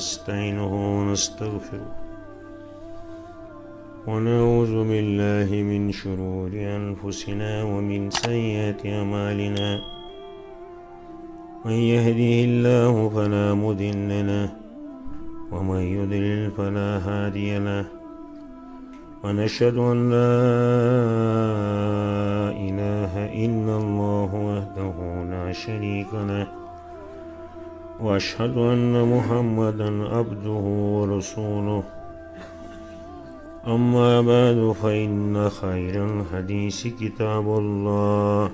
ونستعينه ونستغفره ونعوذ بالله من شرور أنفسنا ومن سيئات أعمالنا من يهده الله فلا مضل له ومن يضلل فلا هادي له ونشهد أن لا إله إلا الله وحده لا شريك له وأشهد أن محمدا عبده ورسوله أما بعد فإن خير الحديث كتاب الله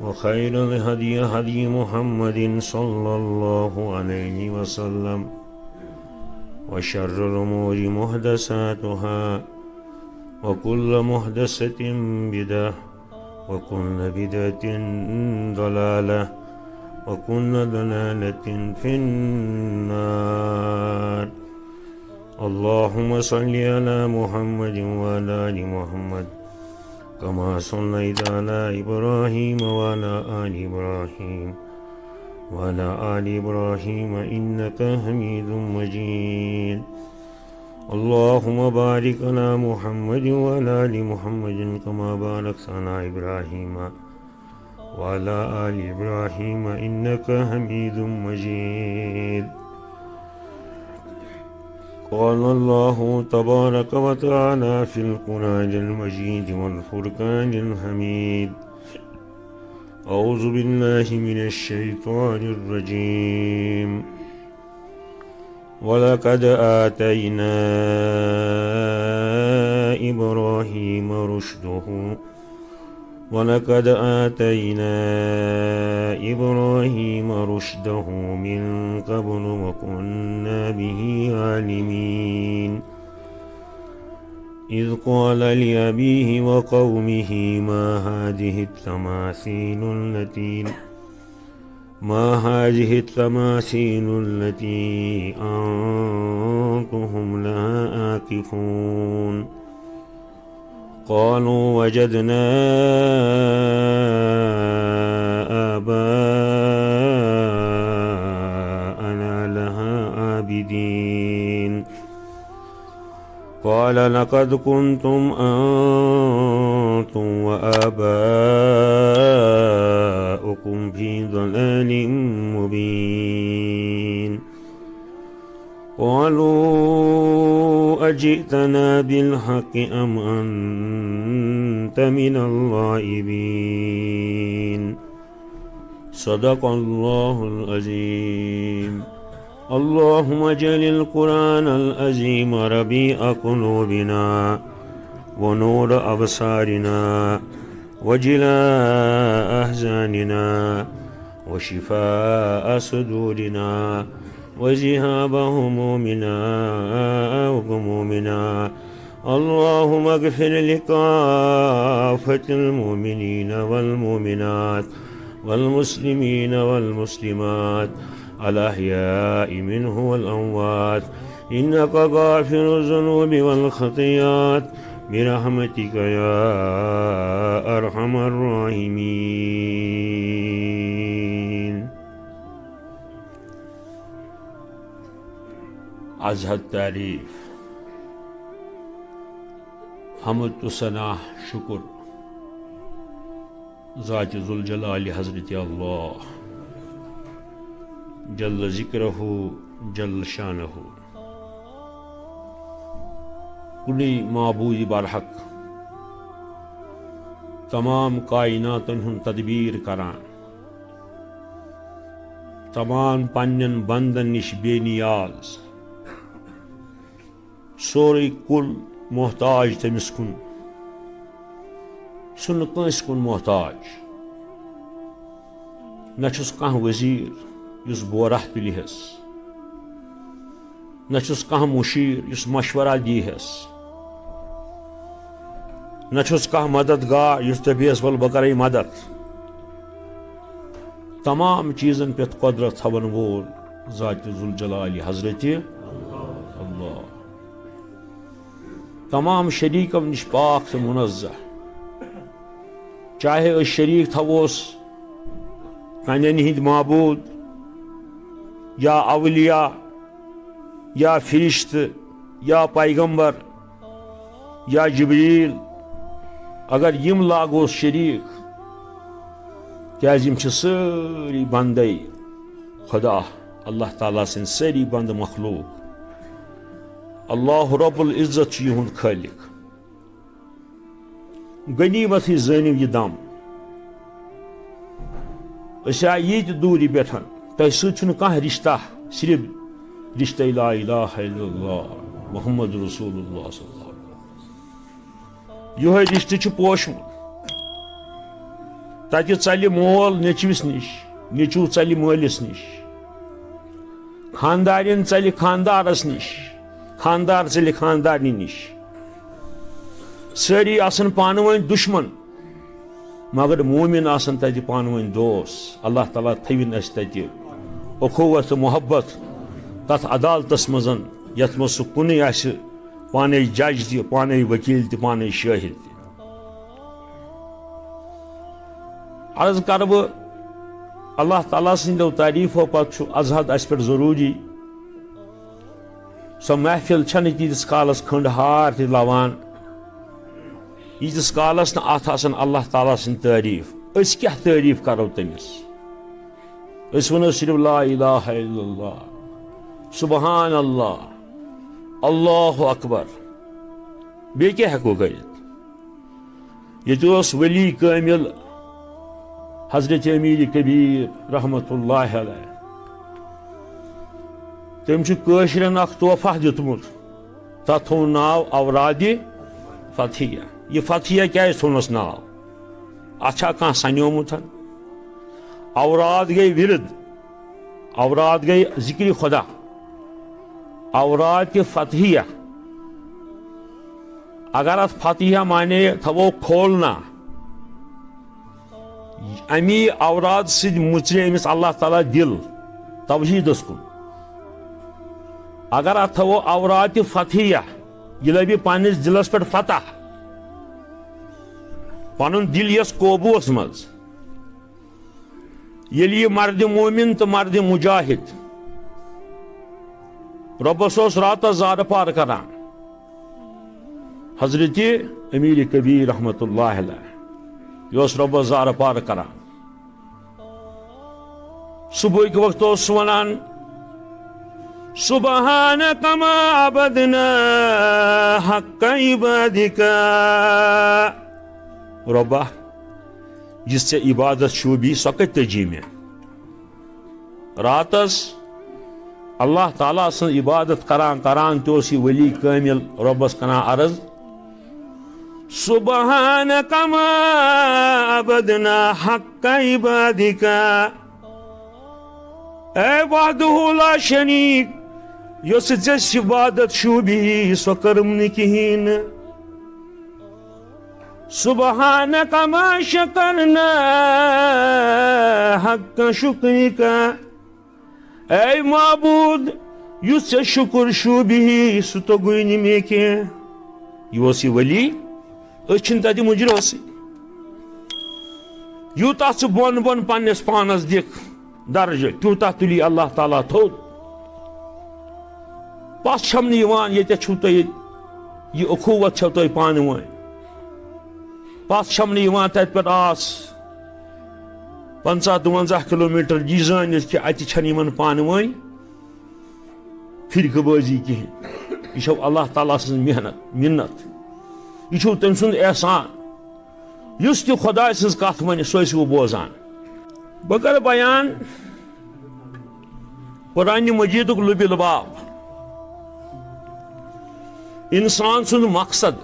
وخير الهدي هدي محمد صلى الله عليه وسلم وشر الأمور محدثاتها وكل محدثة بدعة وكل بدعة ضلالة وكل ضلالة في النار. اللهم صل على محمد وعلى آل محمد كما صليت على إبراهيم وعلى آل إبراهيم وعلى آل إبراهيم إنك حميد مجيد. اللهم بارك على محمد وعلى آل محمد كما باركت على إبراهيم وعلى آل إبراهيم إنك حميد مجيد. قال الله تبارك وتعالى في القرآن المجيد والفرقان الحميد: أعوذ بالله من الشيطان الرجيم. ولقد آتينا إبراهيم رشده ولقد آتينا إبراهيم رشده من قبل وكنا به عالمين. إذ قال لأبيه وقومه ما هذه التماثيل التي أنتم لها عاكفون. قالوا وجدنا آباءنا لها عابدين. قال لقد كنتم أنتم وآباؤكم في ضلال مبين. قالوا أجئتنا بالحق أم أنت من الغائبين. صدق الله العظيم. اللهم اجعل القرآن العظيم ربيع قلوبنا ونور أبصارنا وجلاء أحزاننا وشفاء صدورنا وذهاب همومنا وغمومنا. اللهم اغفر لكافة المؤمنين والمؤمنات والمسلمين والمسلمات الأحياء منه والأموات إنك غافر الذنوب والخطيئات برحمتك يا أرحم الراحمين. از حد تعریف، حمد و ثنا شکر ذات ذوالجلال حضرت اللہ جل ذکرہ جل شانہ. کلی معبود برحق تمام کائناتن ہن تدبیر کران، تمام پنن بندن نش بے نیاز، سوری کل محتاج تمس کن، سن کنس کن محتاج. نچس کان وزیر یس بورہ تلہس، نچس کان مشیر یس مشورہ دیہس، نچس کان مددگار یس دپیس ول بہ کرے مدد. تمام چیزن پہ قدرت تھون وول ذات ذوالجلال حضرت اللہ. تمام شریکم نش پاک سے منزہ، چاہے اس شریک تھوس کنن ہند معبود یا اولیاء یا فرشت یا پیغمبر یا جبریل اگر یم لاگوس شریک کیاز یم چھ ساری بندے خدا اللہ تعالیٰ سن ساری بند مخلوق اللہ رب العزت یہند خالق غنیمت زانو یہ دم اس آئی یہ دوری بیٹھن تہ سن کھانا رشتہ صرف رشتہ لا الہ الا اللہ محمد رسول اللہ صلی اللہ علیہ وسلم یہ رشتہ پوشمت تتہ ژلہ مول نیچوس نش نیچو ژلہ مالس نش خاندارین ژلہ خاندارس نش خاندار ژلہ خاندارنی نش ساری آسن پانہ ؤنۍ دشمن مگر مومن آسن تتہ پانہ ؤنۍ دوس اللہ تعالیٰ تھوِن اس تتہ اخوت محبت تتھ عدالتس مزن یتھ مز سہ کُنُے آسہِ پانے جج تہ پانے وکیل تہ پانے شاہد تہ عرض کر بہ اللہ تعالیٰ سندو تعریفو پتہ ازحد اس پہ ضروری سو محفل چھنہ تیتس کالس کھنڈ ہار تہ لوان ییتس کالس نا ات آسن اللہ تعالیٰ سن تعریف اس کیا تعریف کرو تمس اس ونو صرف لا الہ الا اللہ سبحان اللہ اللہ اکبر بی کیا ہیکو کرت یہ ولی کامل حضرت امیر کبیر رحمت اللہ علیہ تم قاشرن اخ تحفہ دتمت تتھ تھو ناو اوراد فتحیہ یہ فتحیہ کیا تھونس ناو اچھا کھانا سنیومت اوراد گئی ورد اوراد گئی ذکر خدا اوراد کے فتحیہ اگر ات فتحیہ مانے تھو کھولنا امی اوراد سد مچرے امس اللہ تعالیٰ دل توحیدس کن اگر ات تھو اوراد فتحیہ یہ لبی پنس دلس پہ فتح پن دل یس قوبوس مز یل یہ مرد مومن تو مرد مجاہد ربس رات زار پار کران حضرت امیر کبیر رحمت اللہ علیہ یہ ربس زار پار کران صبح کے وقت ونان سبحانک ما عبدنا حق عبادک ربا جس سے عبادت شوبی سکت تجی میں راتس اللہ تعالیٰ سن عبادت کران توسی ولی کامل ربس کنا عرض سبحانک ما عبدنا حق عبادک اے وحدہ لا شریک یس ژےٚ عبادت شوبی سو کرم نہ کہین سبحانک ما شکرنا حق شکرک اے معبود یس ژےٚ شکر شوبی سہ توگوی نہ مے کینٛہہ یہ اوس یہ ولی أچھن تتہ مجروس یوتاہ ژٕ بۄن بۄن پننس پانس دکھ درجہ تیوتاہ تلی اللہ تعالیٰ تھوٚد پس چھم نہٕ یوان ییٚتٮ۪تھ چھُو تۄہہِ یہ اخوت چھو تۄہہِ پانہٕ ؤنۍ پس چھم نہٕ یوان تتہِ پٮ۪ٹھ آس 50-52 کلومیٹر یہ زٲنِتھ کہِ اتہِ چھنہٕ یِمن پانہٕ ؤنۍ فرقہٕ بٲزی کِہیٖنۍ یہ چھو اللہ تعالیٰ سٕنٛز محنت منت یہ چھو تٔمۍ سُنٛد احسان یُس تہِ خۄداے سٕنٛز کتھ ونہِ سُہ ٲسِو بوزان بہ کر بیان قرآن مجیدک لب لباب انسان سن مقصد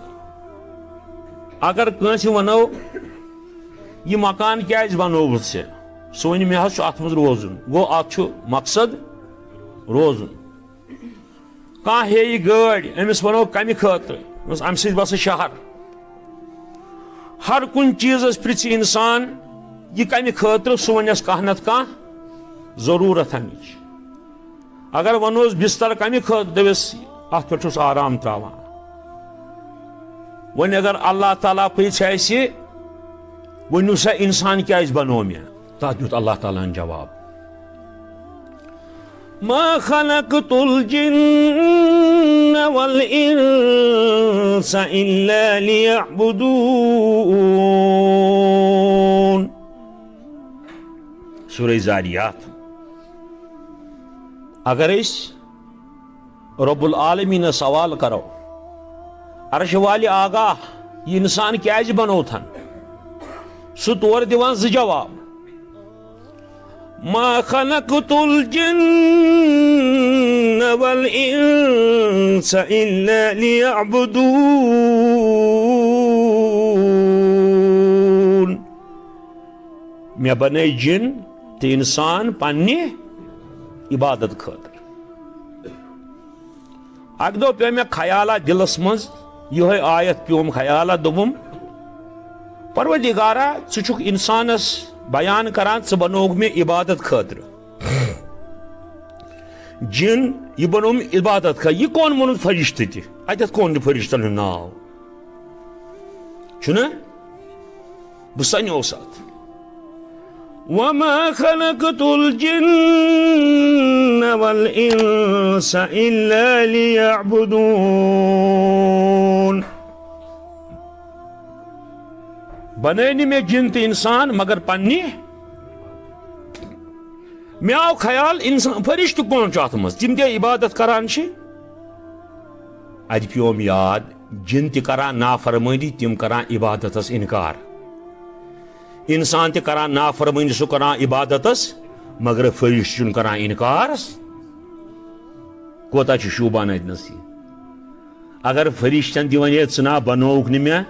اگر کنسی ونو یہ مکان کیاز بنوت سے سہ ون مے ات مز روزن گو ات مقصد روزن کھانا ہے گاڑی امس ونو کمہ خاطر ام سی بس شہر ہر کن چیز پرژھ انسان یہ کمہ خاطر سہ ونس کھانا نت کھانا ضرورت امچ اگر ونوس بستر کمہ خاطر دپس ات پہ آرام تراوان ون اگر اللہ تعالیٰ پرژھ اسہ ونو سا انسان کیاز بنو مے تتھ دیت اللہ تعالیٰ جواب ما خلقت الجن والانس الا ليعبدون. سورہ زاریات. اگر اس رب العالمین سوال کرو عرش والی آگاہ یہ انسان کیازِ بنوتھن سہ تور دیوان زٕ جواب. ما خلقت الجن والانس الا ليعبدون. مے بنے جن تہ انسان پننہِ عبادت خاطر. اک دو پہ مے خیالہ دلس مز یہ آیت پیوم خیالہ دوم پروردگارا ژٕ چھُکھ انسانس بیان کران ژٕ بنوگ مے عبادت خاطر. جن یہ بنوم عبادت خاطر. یہ کون ووٚنُن فرشتہ تہِ اتٮ۪تھ کون فرشتن ہُنٛد ناو چھُنہ بہٕ سنیوس اتھ. وما خلقت الجن والانس الا ليعبدون. بنٲے مے جن تہ انسان مگر پننہِ. مے آو خیال انسان فرشتہ کون چھُ اتھ منٛز تِم تہِ عبادت کران چھِ. اتہِ پیوم یاد جن تہِ کران نافرمٲنی تِم کران عبادتس انکار. انسان تہ کران نافرمٲنی سُہ کران عبادتس مگر فرشتہ چھُنہٕ کران انکارس. کوتاہ چھُ شوٗبان اتنس یہ. اگر فرشتن تہِ ونے ژٕ نا بنووُکھ نہٕ مےٚ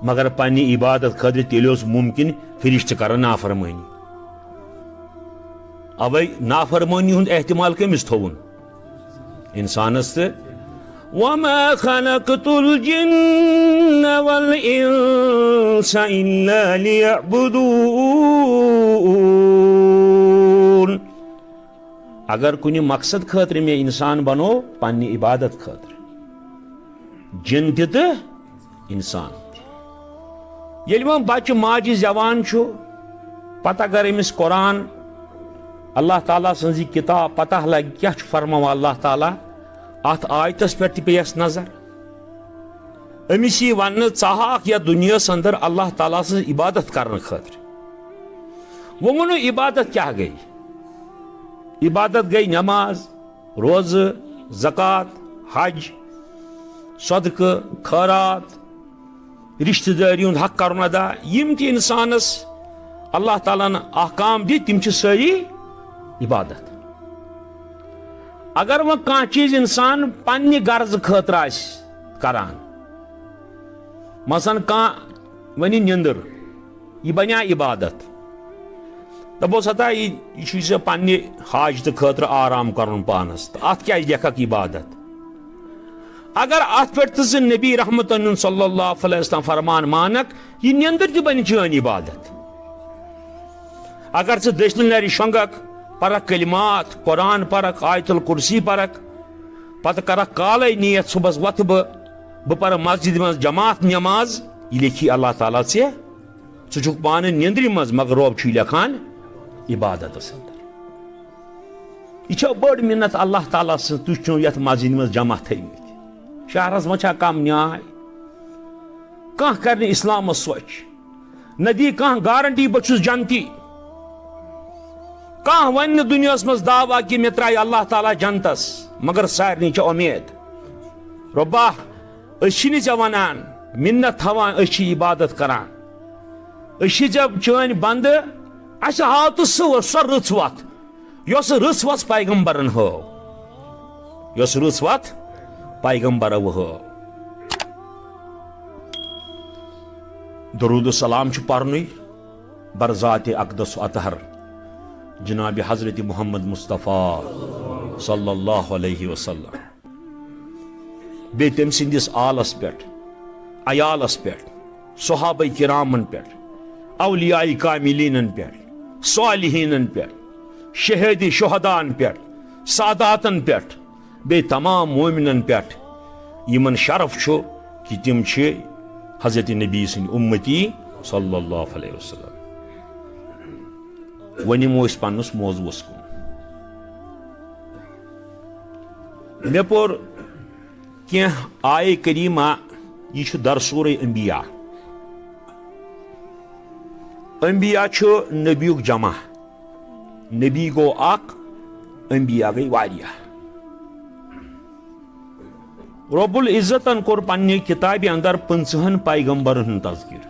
مگر پننہِ عبادت خٲطرٕ تیٚلہِ اوس ممکن فرشتہ کران نافرمٲنی. اوے نافرمٲنی ہُنٛد احتمال کٔمِس تھووُن انسانس تہٕ. وما خلقت الجن والانس الا ليعبدون. اگر کُنہِ مقصد خٲطرٕ مے انسان بنو پننہِ عبادت خٲطرٕ جن تہِ تہٕ انسان تہِ. ییٚلہِ وۄنۍ بچہِ ماجہِ زیوان چھُ پتہٕ اگر أمِس قرآن اللہ تعالیٰ سٕنٛز یہِ کِتاب پتہ لگہِ کیٛاہ چھُ فرماوان اللہ تعالیٰ اتھ آیتس پٮ۪ٹھ تہِ پیٚیس نظر. أمِس یی وننہٕ ژٕ ہاکھ یتھ دُنیاہس انٛدر اللہ تعالیٰ سٕنٛز عبادت کرنہٕ خٲطرٕ. وۄنۍ ووٚنو عبادت کیٛاہ گٔے؟ عبادت گٔے نٮ۪ماز روزٕ زکات حج صدقہٕ خٲرات رشتہٕ دٲری ہُنٛد حق کرُن ادا. یِم تہِ انسانس اللہ تعالیٰ ہن احکام دِتۍ تِم چھِ سٲری عبادت. اگر وہ کانٛہہ چیٖز انسان پننہِ غرض خٲطرٕ آسہِ کران مثلاً کانٛہہ ونہِ نِندٕر یہِ بنیٛا عبادت. دپوس ہتا یہِ چھُے ژےٚ پننہِ حاجتہٕ خٲطرٕ آرام کرُن پانس تہٕ اتھ کیٛازِ لیکھکھ عبادت. اگر اتھ پٮ۪ٹھ تہِ ژٕ نبی رحمتن صلی اللہ علیہ وسلم فرمان مانکھ یہِ نِندٕر تہِ بنہِ چٲنۍ عبادت. اگر ژٕ دٔچھنہِ نرِ شۄنگکھ پرکھ کلمات قرآن پرکھ آیت الکرسی پرکھ پتہٕ کرکھ کالے نیت صبحس وتھٕ بہٕ پرٕ مسجد منٛز جماعت نٮ۪ماز یہِ لیکھی اللہ تعالیٰ ژےٚ. ژٕ چھُکھ پانہٕ نیندرِ منٛز مگر رۄب چھُے لیکھان عبادتس انٛدر. یہِ چھو بٔڑ مِنت اللہ تعالیٰ سٕنٛز تُہۍ چھِو یتھ مسجد منٛز جمع تھٲیمٕتۍ. شہرس منٛز چھا کم نیاے کانٛہہ کرِ نہٕ اسلامس سوچ نہ دی کانٛہہ گارنٹی بہٕ چھُس جنتی. کانٛہہ ونہِ نہٕ دُنیاہس منٛز دعوا کہِ مےٚ ترٛایہِ اللہ تعالیٰ جنتس مگر سارنٕے چھِ اُمید رۄبا أسۍ چھِنہٕ ژےٚ ونان مِنت تھاوان أسۍ چھِ عبادت کران أسۍ چھِ ژےٚ چٲنۍ بنٛدٕ اَسہِ ہاو تہٕ سۄ رٕژ وتھ یۄس رٕژ وتھ پیغمبرن ہٲو یۄس رٕژ وتھ پیغمبرو ہٲو. درود السلام چھُ پرنُے برذات اقدس اطہر جناب حضرت محمد مصطفیٰ صلی اللہ علیہ وسلم بیٚیہِ تٔمۍ سٕنٛدِس آلس پٮ۪ٹھ عیالس پٮ۪ٹھ صحابہ کرامن پٮ۪ٹھ اولیاء کاملینن پٮ۪ٹھ صالحیٖنن پٮ۪ٹھ شہید شہدا'n پٮ۪ٹھ ساداتن پٮ۪ٹھ بیٚیہِ تمام مومنن پٮ۪ٹھ یِمن شرف چھُ کہِ تِم چھِ حضرت نبی سٕنٛدۍ اُمتی صلی اللہ علیہ وسلم. وۄنۍ یِمو أسۍ پننِس موضوٗعس کُن. مے پور کی آئے کریمہ یہ در سورہ انبیاء. انبیاء نبیک جمع، نبی گو اک، انبیاء گئی واریاہ. رب العزتن کور پنہ کتاب اندر 50 پیغمبرن ہند تذکر،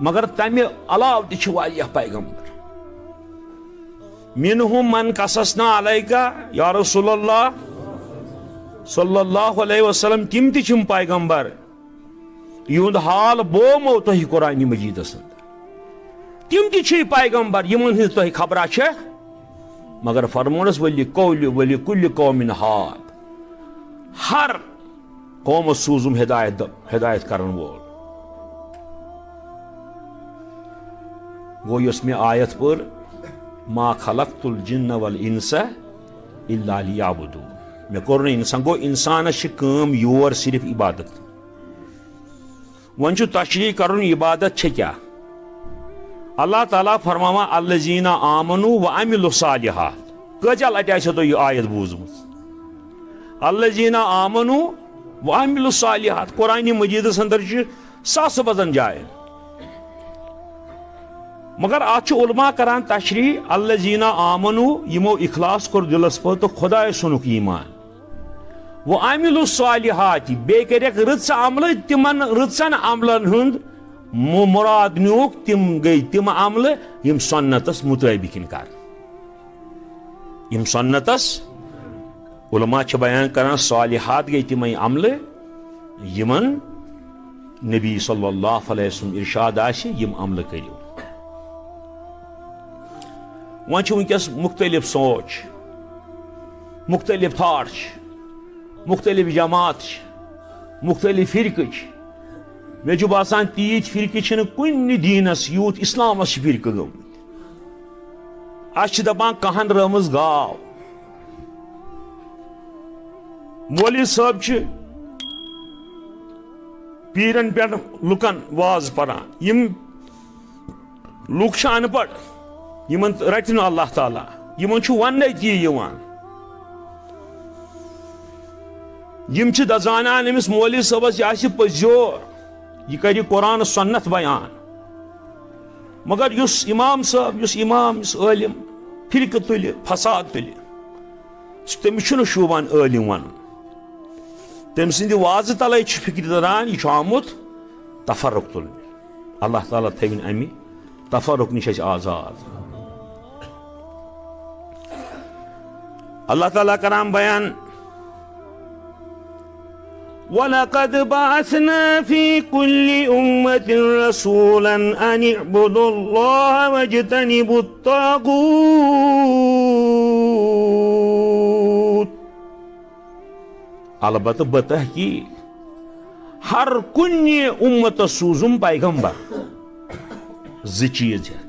مگر تمہ علاوہ تہ واریاہ پیغمبر. منہم من قصصنا علیکا یا رسول اللہ صلی اللہ علیہ وسلم، تم تم پیغمبر یہند حال بومو تہ قرآن مجیدس اندر. تم تہ پیغمبر یمن ہز تہ خبرہ چھ، مگر فرمونس ولی کل قوم حاد، ہر قوم سوزم ہدایت کرن وول. گو یس میں آیت پر ما خلقت الجن والانس الا لیعبدون، میں کور انسان گو انسانس کام یور صرف عبادت. ون تشریح کرن عبادت چھ کیا؟ اللہ تعالیٰ فرماوا الذین آمنوا وعملوا الصالحات. کجا لٹہ آسو تہ یہ آیت بوزمت؟ الذین آمنوا وعملوا الصالحات قرآن مجیدس اندر ساس بدن جائے، مگر آج علماء کران تشریح الذین آمنوا یمو اخلاص کور دلس پہ تو خدا سنک ایمان. وعملوا الصالحات بے کرک رٕژ عمل، تمن رٕژن عملن ہند مراد نیوک تم گئی تم عمل یم سنتس مطابق کر، یم سنتس علماء چھ بیان کران صالحات گئی تم عمل یمن نبی صلی اللہ علیہ وسلم ارشاد آسہ یم عمل کریو. ون ونکس مختلف سوچ، مختلف تھاٹ، مختلف جماعت، مختلف فرقہ. مے باسان تیت فرقہ کن دینس یوت اسلامس فرقہ گمت. اس دپان کہن رمز گاو. مولوی صاحب پیرن پہ لکن واز پران، یم لوک ان پڑھ یمن رٹن اللہ تعالیٰ، یمن ون یوان. یم دزانان امس مولوی صاحبس یہ پزیور، یہ کر قرآن سنت بیان، مگر اس امام صاحب، اس امام، اس عالم فرقہ تل فساد تل، تمس شوبان عالم ون. تم سند واضح تلے فکر دران یہ آمت تفرق تل. اللہ تعالیٰ تھوین امی تفرق نش آزاد. اللہ تعالیٰ کرام بیان وَلَقَدْ بَعَثْنَا فِي كُلِّ أُمَّةٍ رَسُولًا أَنِ اعْبُدُوا اللَّهَ وَاجْتَنِبُوا الطَّاغُوتَ. البتہ بتحقیق ہر کنی امت سوزم پیغمبر زی چیز ہے.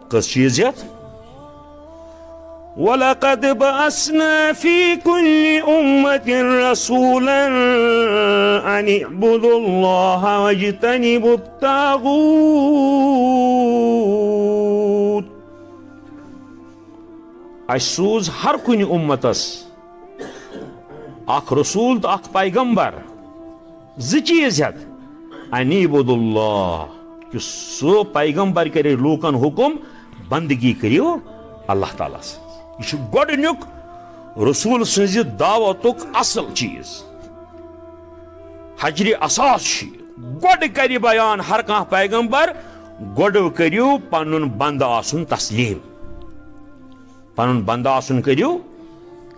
کس چیز ہے؟ وَلَقَدْ بَعَثْنَا فِي كُلِّ أُمَّةٍ رَسُولًا أَنِ اعْبُدُوا اللَّهَ وَاجْتَنِبُوا الطَّاغُوتَ. اس سوز ہر کنی امتس اخ رسول تو اخ پیغمبر زی چیز ہے. أَنِ اعْبُدُوا اللَّهَ کہ سو پیغمبر کرے لوکن حکم بندگی کریو اللہ تعالیٰ سے. یہ گۄڈنیُک رسول سنزِ دعوتُک اصل چیز. حجر اساس گۄڈٕ کرِ بیان ہر کانٛہہ پیغمبر گۄڈٕ کٔرِو پنُن بند آسُن تسلیٖم. پنُن بند آسُن کٔرِو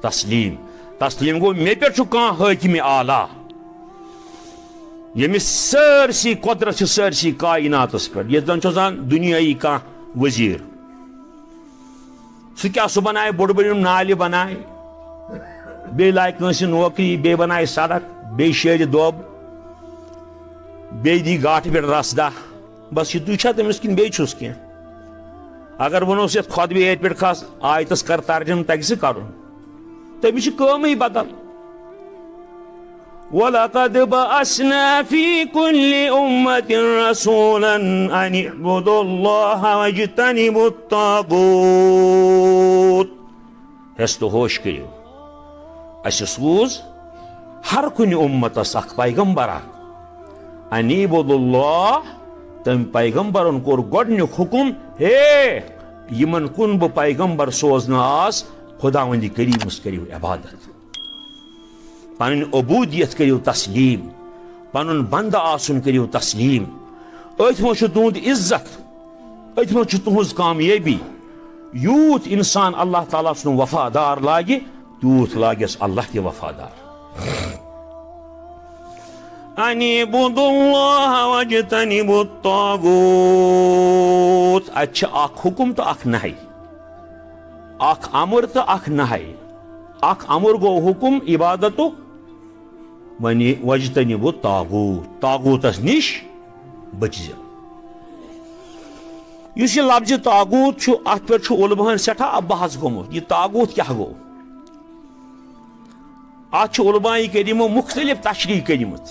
تسلیٖم. تسلیٖم گوٚو مےٚ پٮ۪ٹھ چھُ کانٛہہ حٲکِمہِ اعلیٰ ییٚمِس سٲرسٕے قۄدرت چھِ سٲرسٕے کایناتس پٮ۪ٹھ. ییٚتہِ زن چھُ آسان دُنیٲیی کانٛہہ ؤزیٖر، سُہ کیٛاہ سُہ بنایہِ بوٚڑ بٔڑ یِم نالہِ بنایہِ، بیٚیہِ لایہِ کٲنٛسہِ نوکری، بیٚیہِ بنایہِ سڑک، بیٚیہِ شیرِ دۄب، بیٚیہِ دی گاٹہٕ پٮ۪ٹھ رسدہ. بس یِتُے چھا تٔمِس کِنہٕ بیٚیہِ چھُس کینٛہہ؟ اگر ونوس یتھ خۄطبہِ ییٚتہِ پٮ۪ٹھ کھس آیتس کر ترجم تگہِ سُہ کرُن، تٔمِس چھِ کٲمٕے بدل. وَلَقَدْ بَعَثْنَا فِي كُلِّ أُمَّةٍ رَسُولًا أَنِ اعْبُدُوا اللَّهَ وَاجْتَنِبُوا الطَّاغُوتَ. ہس تو ہوش کرو اس سوز ہر کن امتس اخ پیغمبر انیبود اللہ تم پیغمبرن کور گۄڈنیُک حکم ہے یمن کن بہ پیغمبر سوزنہ آس خدا وند کریمس کرو عبادت پن عبودیت کرو تسلیم پن بندہ آسن کرو تسلیم ات مو تہد عزت ات مو تہذ کامیابی یوت انسان اللہ تعالیٰ سن وفادار لاگہ تیوت لاگس اللہ تہ وفادار انِعْبُدُوا اللَّهَ وَاجْتَنِبُوا الطَّاغُوتَ اچھا اخ حکم تو اخ نہی اخ امر تو اخ نہی اخ امر گو حکم عبادت ونی وَاجْتَنِبُوا الطَّاغُوتَ طاغوتس نش بچ اس یہ لفظ طاغوت ات پہ علماء سٹھا بحث گومت یہ طاغوت کیا گو ات علماء کریمو مختلف تشریح کرمت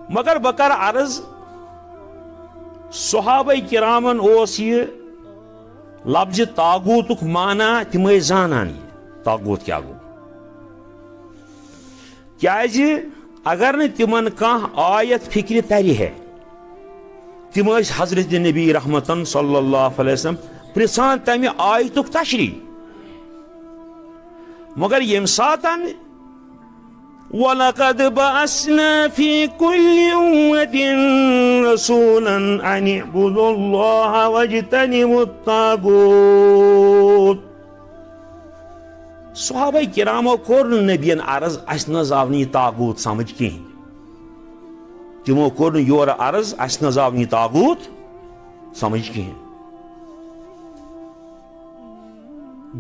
مگر بکر عرض صحابہ کرامن اوس یہ لفظ طاغوتک معنی تم زانان یہ طاغوت کیا گو کیاز اگر نہ تمن کانٛہہ آیت فکر تری ہے تم حضرت نبی رحمتن صلی اللہ علیہ وسلم پرژھان تمہ آیتک تشریح مگر یم ساتن وَلَقَدْ بَعَثْنَا فِي كُلِّ أُمَّةٍ رَسُولًا أَنِ اعْبُدُوا اللَّهَ وَاجْتَنِبُوا الطَّاغُوتَ صحابہ کرامو کور نبین عرض اس نہ آو نہ طاغوت سمجھ کہیں تمو کور یور عرض اس نہ آو نہ طاغوت سمجھ کہیں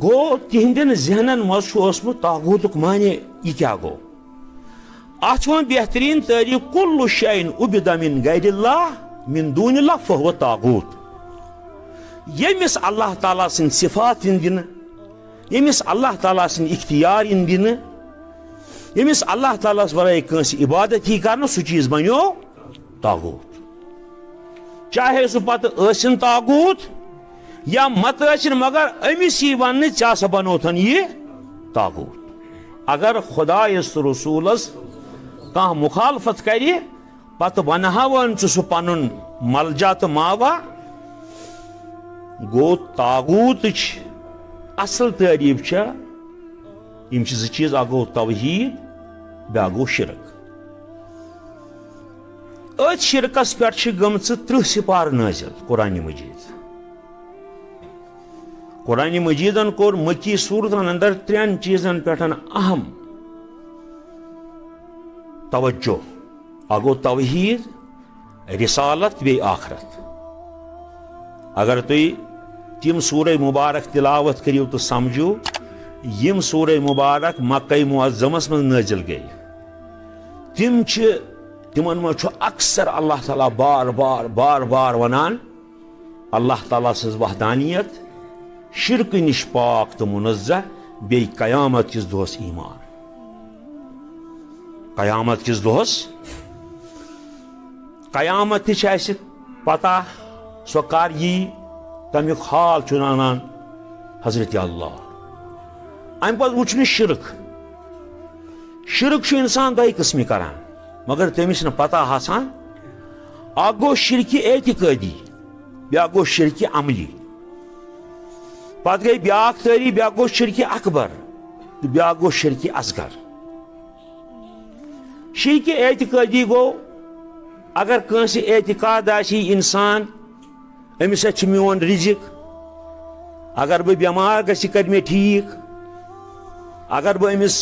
گو تہندین ذہنن مز اوسمت طاغوتک معنی یہ کیا گو ات بہترین تعریف کل شیء عبد من غیر اللہ من دون اللہ فهو طاغوت یمس اللہ تعالیٰ سن صفات دن یمس اللہ تعالیٰ سن اختیار دن یمس اللہ تعالیٰ ورائے کنس عبادت ہی کرنا سہ چیز بنو طاغوت چاہے سہ پتہ ٲسِن طاغوت یا مت ٲسِن مگر امس یہ ون ژےٚ ہسا بنوتھن یہ طاغوت اگر خدایس تو رسولس کانٛہہ مخالفت کری پتہ ونہاون سہ پنن ملجا تو ماوا گو طاغوت اصل تعریف یم زٕ چیز اکھ گو توحید بیاکھ گو شرک ات شرکس پہ گمژ 30 سپار نازل قرآن مجید قرآن مجیدن کور مکی صورتن اندر 3 چیزن پہ اہم توجہ اکھ گو توحید رسالت بی آخرت اگر تھی تم سورہ مبارک تلاوت کریو تو سمجھو یم سورہ مبارک مکہ معظمس من نازل گئی تمن مجھ اکثر اللہ تعالیٰ بار بار بار بار ونان اللہ تعالیٰ سز وحدانیت شرک نش پاک تو منزہ بی قیامت کس دہس ایمان قیامت کس دہس قیامت تہ پتہ سو کر یی تمیک حال چنانان حضرت اللہ ام پتہ وچھن شرک انسان دۄیہِ قسمہِ کران مگر تمس نہ پتہ آسان اکھ گو شرک اعتقادی بیاکھ گو شرک عملی پتہ گئی بیاکھ تعریف بیاکھ گو شرک اکبر تو بیاکھ گو شرک اصغر شرک اعتقادی گو اگر کنس اعتقاد آسی انسان امس میون رزق اگر بہ بیمار گژھِ کر مے ٹھیک اگر بہ امس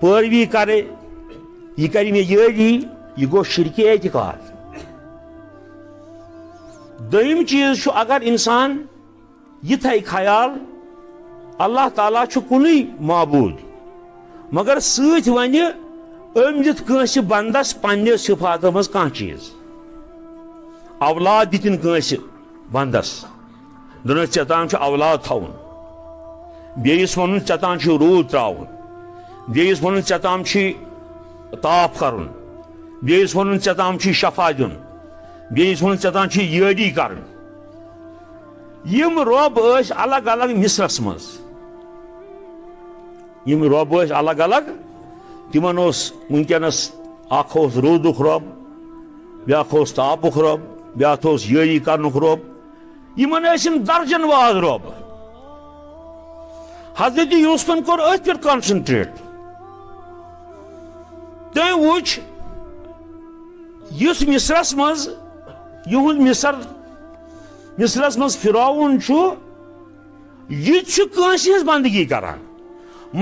پیروی کرے یہ کر مے یٲری یہ گو شرک اعتقاد دوٚیِم چیز چھُ اگر انسان یہ تھاوِ خیال اللہ تعالیٰ چھُ کُنُے معبوٗد مگر سۭتۍ ونہِ أمۍ دِتھ کٲنٛسہِ بندس پننہِ صفاتو منٛز کانٛہہ چیز اولاد دِتِن کٲنٛسہِ بندس دنس ژےٚ تام چھُ اولاد تھاوُن بیٚیِس وَنُن ژےٚ تام چھُ روٗد تراوُن بیٚیِس وَنُن ژےٚ تام چھُے تاپھ کرُن بیٚیِس وَنُن ژےٚ تام چھُے شفا دیُن بیٚیِس وَنُن ژےٚ تام چھُے یٲری کرٕنۍ یم رۄب ٲسۍ الگ الگ مصرس منٛز یم رب ٲسۍ الگ الگ تمن اوس ونکیٚنس اکھ اوس روٗدُک رۄب بیاکھ اوس تاپُک رۄب بیاکھ اوس یٲری کرنُک رۄب یمن ٲسۍ یم درجن واز رۄب حضرت یوسفن کوٚر أتھۍ پٮ۪ٹھ کانسنٹریٹ تٔمۍ وٕچھ یُس مصرس منٛز یِہُنٛد مصرس منٛز فرعون چھُ یہِ چھُ کٲنٛسہِ ہٕنٛز بندگی کران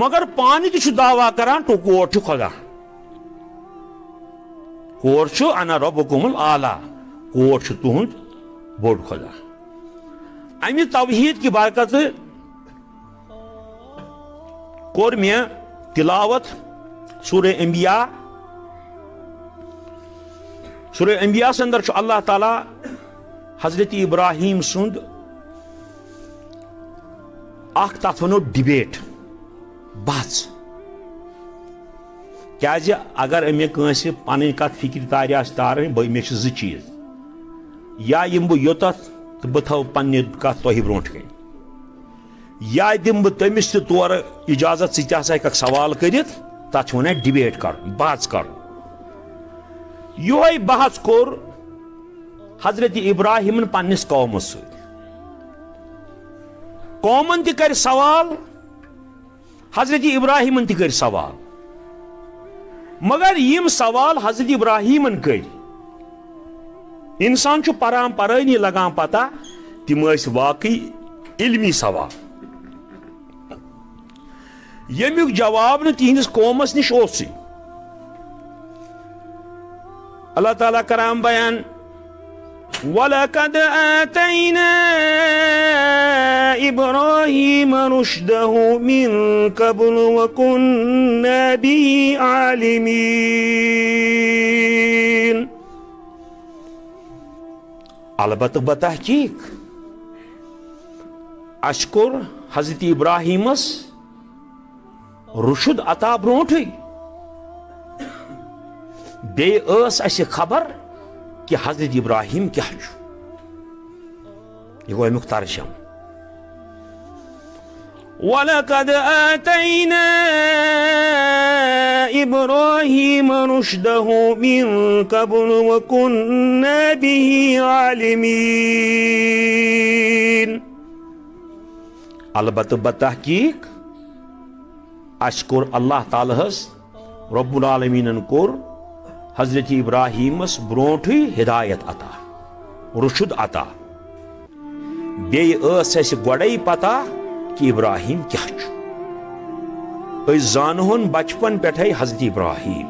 مگر پانہٕ تہِ چھُ دعوا کران کور چھُ خۄدا کور چھُ انا ربکم الاعلیٰ کور چھُ تُہُنٛد بوٚڑ خۄدا امہِ توحیٖد کہِ برکتہٕ کوٚر مےٚ تلاوت سورہ انبیاء اندر چھُ اللہ تعالیٰ حضرت ابراہیم سُنٛد اکھ تتھ ونو ڈبیٹ بحث کیازِ اگر مےٚ کٲنٛسہِ پنٕنۍ کتھ فکرِ تارِ آسہِ تارٕنۍ مےٚ چھِ زٕ چیٖز یا یِمہٕ بہٕ یوٚتتھ تہٕ بہٕ تھاوٕ پننہِ کتھ تۄہہِ برونٛٹھ کَنۍ یا دِمہٕ بہٕ تٔمِس تہِ تورٕ اجازت ژٕ تہِ ہسا ہیٚککھ سوال کٔرِتھ تتھ چھِ ونان ڈبیٹ کرُن بحث کرُن یِہوے بحث کوٚر حضرت ابراہیمن پننِس قومس سۭتۍ قومن تہِ کرِ سوال حضرت ابراہیمن تہِ کٔرۍ سوال مگر یم سوال حضرت ابراہیمن کٔرۍ انسان چھُ پران پرٲنی لگان پتہ تِم ٲسۍ واقعی علمی سوال ییٚمیُک جواب نہٕ تِہنٛدِس قومس نِش اوسُے اللہ تعالیٰ کران بیان وَلَقَدْ آتَيْنَا إِبْرَاهِيمَ رُشْدَهُ مِن قَبْلُ وَكُنَّا بِهِ عَالِمِينَ البتہ بتحقیق اَسہِ کوٚر حضرت ابراہیمس رُشد عطا برونٹھٕے بیٚیہِ ٲس اَسہِ خبر کہ حضرت ابراہیم کیا چھُ یہ گوٚو امیُک ترجم وَلَقَدْ آتَيْنَا إِبْرَاهِيمَ رُشْدَهُ مِن قَبْلُ وَكُنَّا بِهِ عَالِمِينَ البتہ بتحقیق اَسہِ کوٚر اللہ تعالیٰ ہس رب العالمیٖنن کوٚر حضرت ابراہیمس برونٹھٕے ہدایت عطا رشد عطا بیٚیہِ ٲس اَسہِ گۄڈے پتہ کہ ابراہیم کیا چھُ أسۍ زانہون بچپن پٮ۪ٹھے حضرت ابراہیم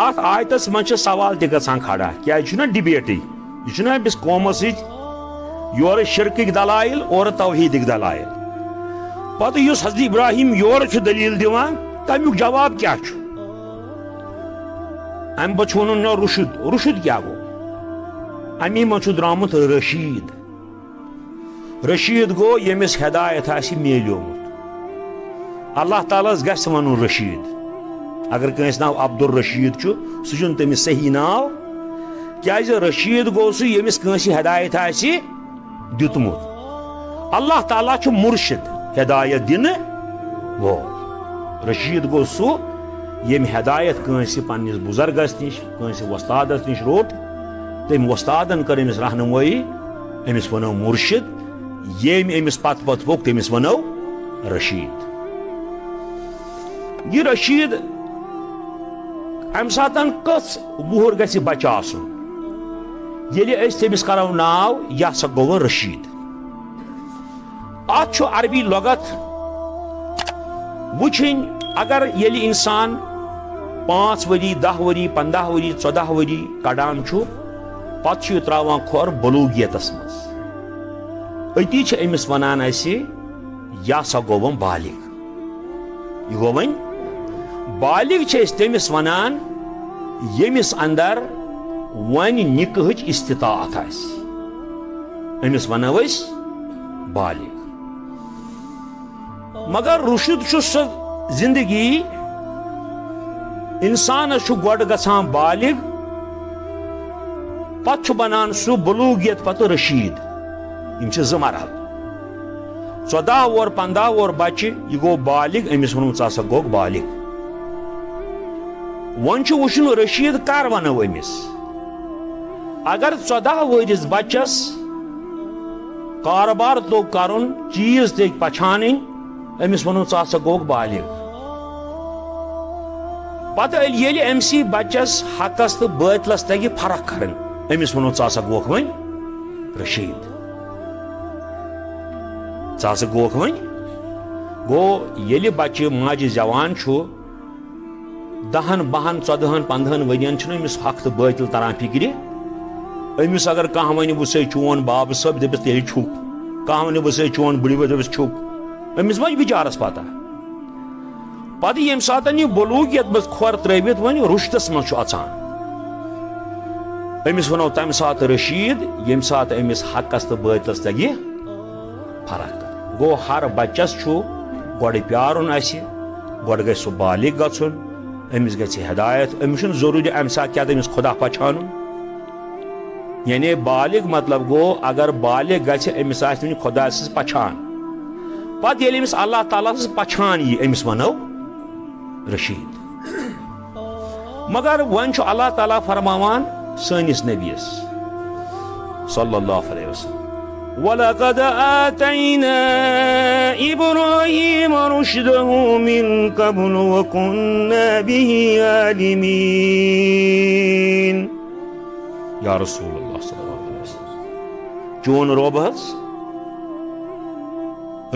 اتھ آیتس منٛز چھِ سوال تہِ گژھان کھڑا کیازِ چھُنہ ڈبیٹٕے یہِ چھُنہ أمِس قومس سۭتۍ یورٕ شرکٕکۍ دلایل اورٕ توحیٖدٕکۍ دلایل پتہٕ یُس حضرت ابراہیم یورٕ چھُ دلیٖل دِوان تمیُک جواب کیا چھُ امہِ پتہٕ چھُ ونُن رُشد رُشد کیا گوٚو امی منٛز چھُ درامُت رشیٖد رشیٖد گوٚو ییٚمِس ہدایت آسہِ میلیومُت اللہ تعالیٰ ہس گژھِ ونُن رشیٖد اگر کٲنٛسہِ ناو عبدالرشیٖد چھُ سُہ چھُنہٕ تٔمِس صحیح ناو کیازِ رشیٖد گوٚو سُہ ییٚمِس کٲنٛسہِ ہدایت آسہِ دیُتمُت اللہ تعالیٰ چھُ مُرشد ہدایت دِنہٕ وول رشیٖد گوٚو سُہ ییٚمہِ ہدایت کٲنٛسہِ پننِس بُزرگس نِش کٲنٛسہِ وۄستادس نِش روٚٹ تٔمۍ وۄستادن کٔر أمِس رہنمٲیی أمِس ونو مُرشد ییٚمۍ أمِس پتہٕ پوٚک تٔمِس ونو رشیٖد یہِ رشیٖد امہِ ساتن کٔژ وُہُر گژھِ بچہٕ آسُن ییٚلہِ أسۍ تٔمِس کرو ناو یہِ ہسا گوٚو رشیٖد اتھ چھُ عربی لغت وٕچھِنۍ اگر ییٚلہِ انسان 5 ؤری 10 ؤری 15 ؤری 14 ؤری کڑان چھُ پتہٕ چھُ یہِ تراوان کھۄر بلوٗغیتس منٛز أتی چھِ أمِس ونان اَسہِ یہِ ہسا گوٚو وۄنۍ بالغ یہِ گوٚو وۄنۍ بالغ چھِ أسۍ تٔمِس ونان ییٚمِس اندر وۄنۍ نِکہٕچ استطاعت آسہِ أمِس ونو أسۍ بالغ مگر رُشد چھُ سُہ زندگی انسانس چھُ گۄڈٕ گژھان بالغ پتہٕ چھُ بنان سُہ بلوٗغیت پتہٕ رشیٖد یم چھِ 2 مرحلہٕ 14 وُہُر 15 وُہُر بچہ یہ گو بالغ امس ونو ژٕ ہسا گوٚکھ بالغ ون چھُ وٕچھُن رشید کر ونو امس اگر 14 وہرس بچس کاربار تو کرن چیز تک پچھان امس ونو ژٕ ہسا گوٚکھ بالغ پتہ ییٚلہِ أمسی بچس حقس تو باطلس تگہِ فرق کرن امس ونو ژٕ ہسا گوٚکھ وۄنۍ رشید ژٕ ہسا گوٚکھ وۄنۍ گوٚو ییٚلہِ بچہ ماجہِ زیوان چھُ 10 12 14 15 ؤرین چھُنہٕ أمِس حق تہٕ باطل تران فکرِ أمِس اگر کانٛہہ وَنہِ بہٕ سے چون بابہٕ صٲب دٔپِس تیٚلہِ چھُکھ کانٛہہ وَنہِ بہٕ سے چون بٕڈِ بب دٔپِس چھُکھ أمِس ما چھِ بِچارس پتہ پتہٕ ییٚمہِ ساتہٕ یہِ بلوٗغیت منٛز کھۄر ترٲوِتھ وۄنۍ رُشتس منٛز چھُ اژان أمِس وَنو تمہِ ساتہٕ رشید ییٚمہِ ساتہٕ أمِس حقس تہٕ باطلس تگہِ فرق گوٚو ہر بچس چھُ گۄڈٕ پیارُن اسہِ گۄڈٕ گژھِ سُہ بالغ گژھُن أمِس گژھِ ہدایت أمِس چھُنہٕ ضروٗری امہِ ساتہٕ کیٛاہ أمِس خۄدا پہچانُن یعنی بالغ مطلب گوٚو اگر بالغ گژھِ أمِس آسہِ وٕنہِ خۄدا سٕنٛز پہچان پتہٕ ییٚلہِ أمِس اللہ تعالیٰ سٕنٛز پہچان یی أمِس ونو رشید مگر وۄنۍ چھُ اللہ تعالیٰ فرماوان سٲنِس نبیَس صلی اللہ علیہ وسلم وَلَقَدْ آتَيْنَا إِبْرَاهِيمَ رُشْدَهُ مِنْ قَبْلُ وَكُنَّا بِهِ عَالِمِينَ یا رسول اللہ صلی اللہ علیہ وسلم چون روب حظ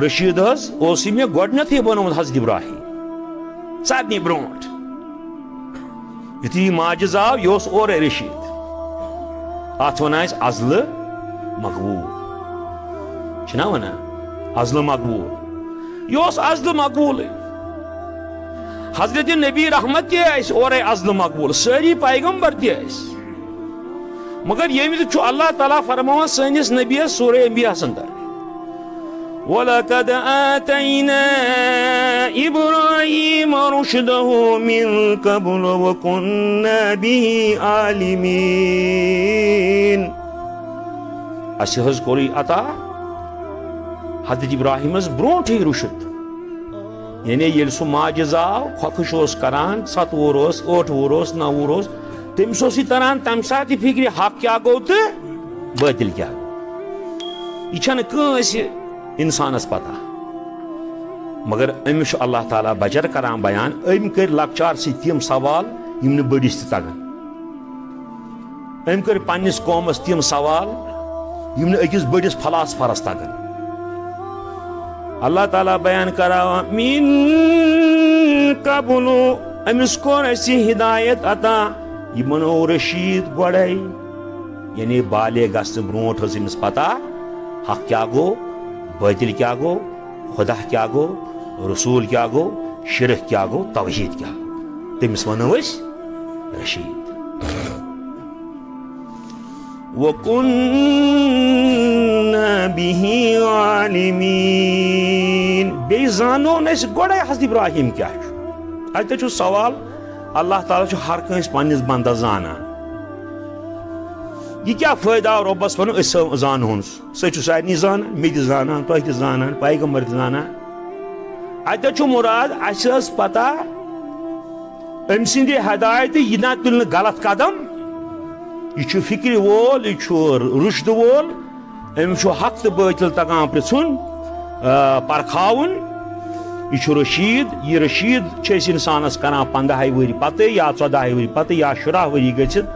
رشید حظ اوس مےٚ گۄڈنیٚتھٕے بنومُت حضرت ابراہیم سارنٕے برونٛٹھ یُتھُے یہِ ماجہِ آو یہِ اوس اورے رشید اتھ ونان أسۍ عزلہٕ مقبوٗل چھِنا ونان عزلہٕ مقبوٗل یہِ اوس عزلہٕ مقبوٗلٕے حضرت نبی رحمت تہِ ٲسۍ اورے عزلہٕ مقبوٗل سٲری پیغمبر تہِ ٲسۍ مگر ییٚمہِ وِزِ چھُ اللہ تعالیٰ فرماوان سٲنِس نبیَس سورہ انبیاہس اندر وَلَقَدْ آتَيْنَا إِبْرَاهِيمَ رُشْدَهُ مِنْ قَبْلُ وَكُنَّا بِهِ عَالِمِينَ اسہِ حظ کوٚر یہِ عطا حضرت ابراہیمس برونٛٹھٕے رُشد یعنی ییٚلہِ سُہ ماجہِ زاو خۄکھٕش اوس کران 7 وُہُر اوس 8 وُہُر اوس 9 وُہُر اوس تٔمِس اوس یہِ تران تمہِ ساتہٕ یہِ فکرِ حق کیٛاہ گوٚو تہٕ باطل کیٛاہ گوٚو یہِ چھنہٕ کٲنٛسہِ انسانس پتہ مگر أمِس چھُ اللہ تعالیٰ بجر کران بیان أمۍ کٔرۍ لۄکچارسٕے تِم سوال یِم نہٕ بٔڑِس تہِ تگان أمۍ کٔرۍ پننِس قومس تِم سوال یِم نہٕ أکِس بٔڑِس فلاسفرس تگان اللہ تعالیٰ بیان کراوان من قبل أمِس کوٚر اَسہِ ہدایت عطا یہِ بنو رشید گۄڈے یعنی بالغ گژھنہٕ برونٛٹھ ٲس أمِس پتہ حق کیٛاہ گوٚو باطل کیا گو خدا کیا گو رسول کیا گو شرک کیا گو توحید کیا گو تٔمِس ونو أسۍ رشید وَكُنَّا بِهِ عَالِمِينَ بیٚیہِ زانون أسۍ گۄڈے حضرت ابراہیم کیٛاہ چھُ اَتہِ چھُ سوال اللہ تعالیٰ چھُ ہر کٲنٛسہِ پننِس بنٛدس زانان یہ کیا فائدہ آو رۄبس ونو أسۍ زانہون سُہ چھُ سارنٕے زانان مےٚ تہِ زانان تۄہہِ تہِ زانان پیغمبر تہِ زانان اتٮ۪تھ چھُ مُراد اسہِ ٲس پتہ أمۍ سٕنٛدِ ہدایتہِ یہِ نہ تُلہِ نہٕ غلط قدم یہِ چھُ فکرِ وول یہِ چھُ رُشدٕ وول أمِس چھُ حق تہٕ باطل تگان پرژھُن پرکھاوُن یہِ چھُ رشید یہِ رشید چھِ أسۍ انسانس کران 15 ؤری پتہٕ یا 14 ؤری پتہٕ یا 10 ؤری گٔژھِتھ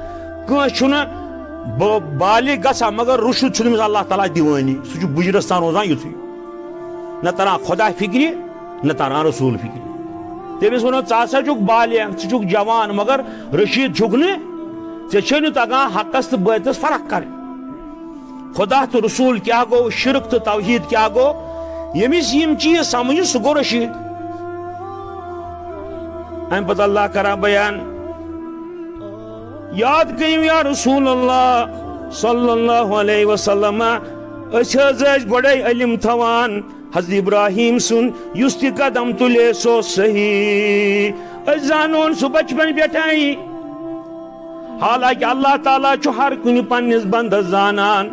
کٲنٛسہِ چھُنہٕ بالغ گژھان مگر رُشد چھُنہٕ أمِس اللہ تعالیٰ دِوٲنی سُہ چھُ بُجرس تام روزان یُتھُے نہ تران خۄدا فکرِ نہ تران رسول فکرِ تٔمِس ونو ژٕ ہسا چھُکھ بالغ ژٕ چھُکھ جوان مگر رشید چھُکھ نہٕ ژےٚ چھے نہٕ تگان حقس تہٕ باطلس فرق کرٕنۍ خۄدا تہٕ رسول کیٛاہ گوٚو شرک تہٕ توحید کیٛاہ گوٚو ییٚمِس یِم چیٖز سمجھ سُہ گوٚو رشید امہِ پتہٕ اللہ کران بیان یاد کٔرِو یا رسول اللہ صلی اللہ علیہ وسلم أسۍ حظ ٲسۍ گۄڈے علم تھاوان حضرت ابراہیم سُنٛد یُس تہِ قدم تُلے سُہ اوس صحیح أسۍ زانون سُہ بچپن پٮ۪ٹھے حالانکہِ اللہ تعالیٰ چھُ ہر کُنہِ پننِس بنٛدس زانان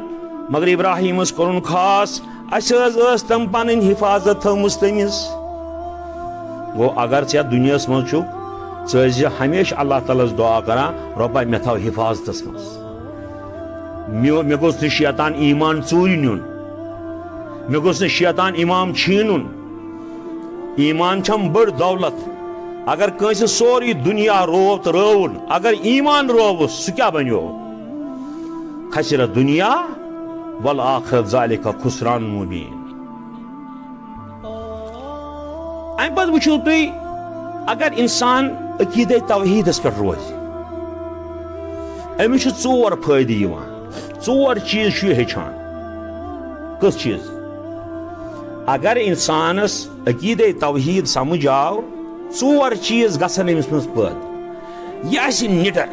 مگر ابراہیمس کوٚرُن خاص اس تم پن حفاظت تھومس تمس گو اگر ژے دنیا من چھک ژٕ ہمیشہ اللہ تعالیٰ دعا کران رۄبا مے تھاو حفاظتس مز مے گوٚژھ نہٕ شیطان ایمان ژوٗرِ نیُن مے گوٚژھ نہٕ شیطان ایمان چھینُن ایمان چھم بٔڑ دولت اگر کٲنٛسہِ سورُے دُنیا روو تہٕ رٲوُن اگر ایمان رووُس سُہ کیٛاہ بنیو خسر دنیا والآخرت ذالک خسران مبین امہِ پتہٕ وٕچھِو تُہۍ اگر انسان عقیدے توحیدس پٮ۪ٹھ روزِ أمِس چھِ ژور فٲیدٕ یِوان ژور چیٖز چھُ یہِ ہیٚچھان کٔژ چیٖز اگر انسانس عقیدے توحید سمجھ آو ژور چیٖز گژھن أمِس منٛز پٲدٕ یہِ آسہِ نِڈر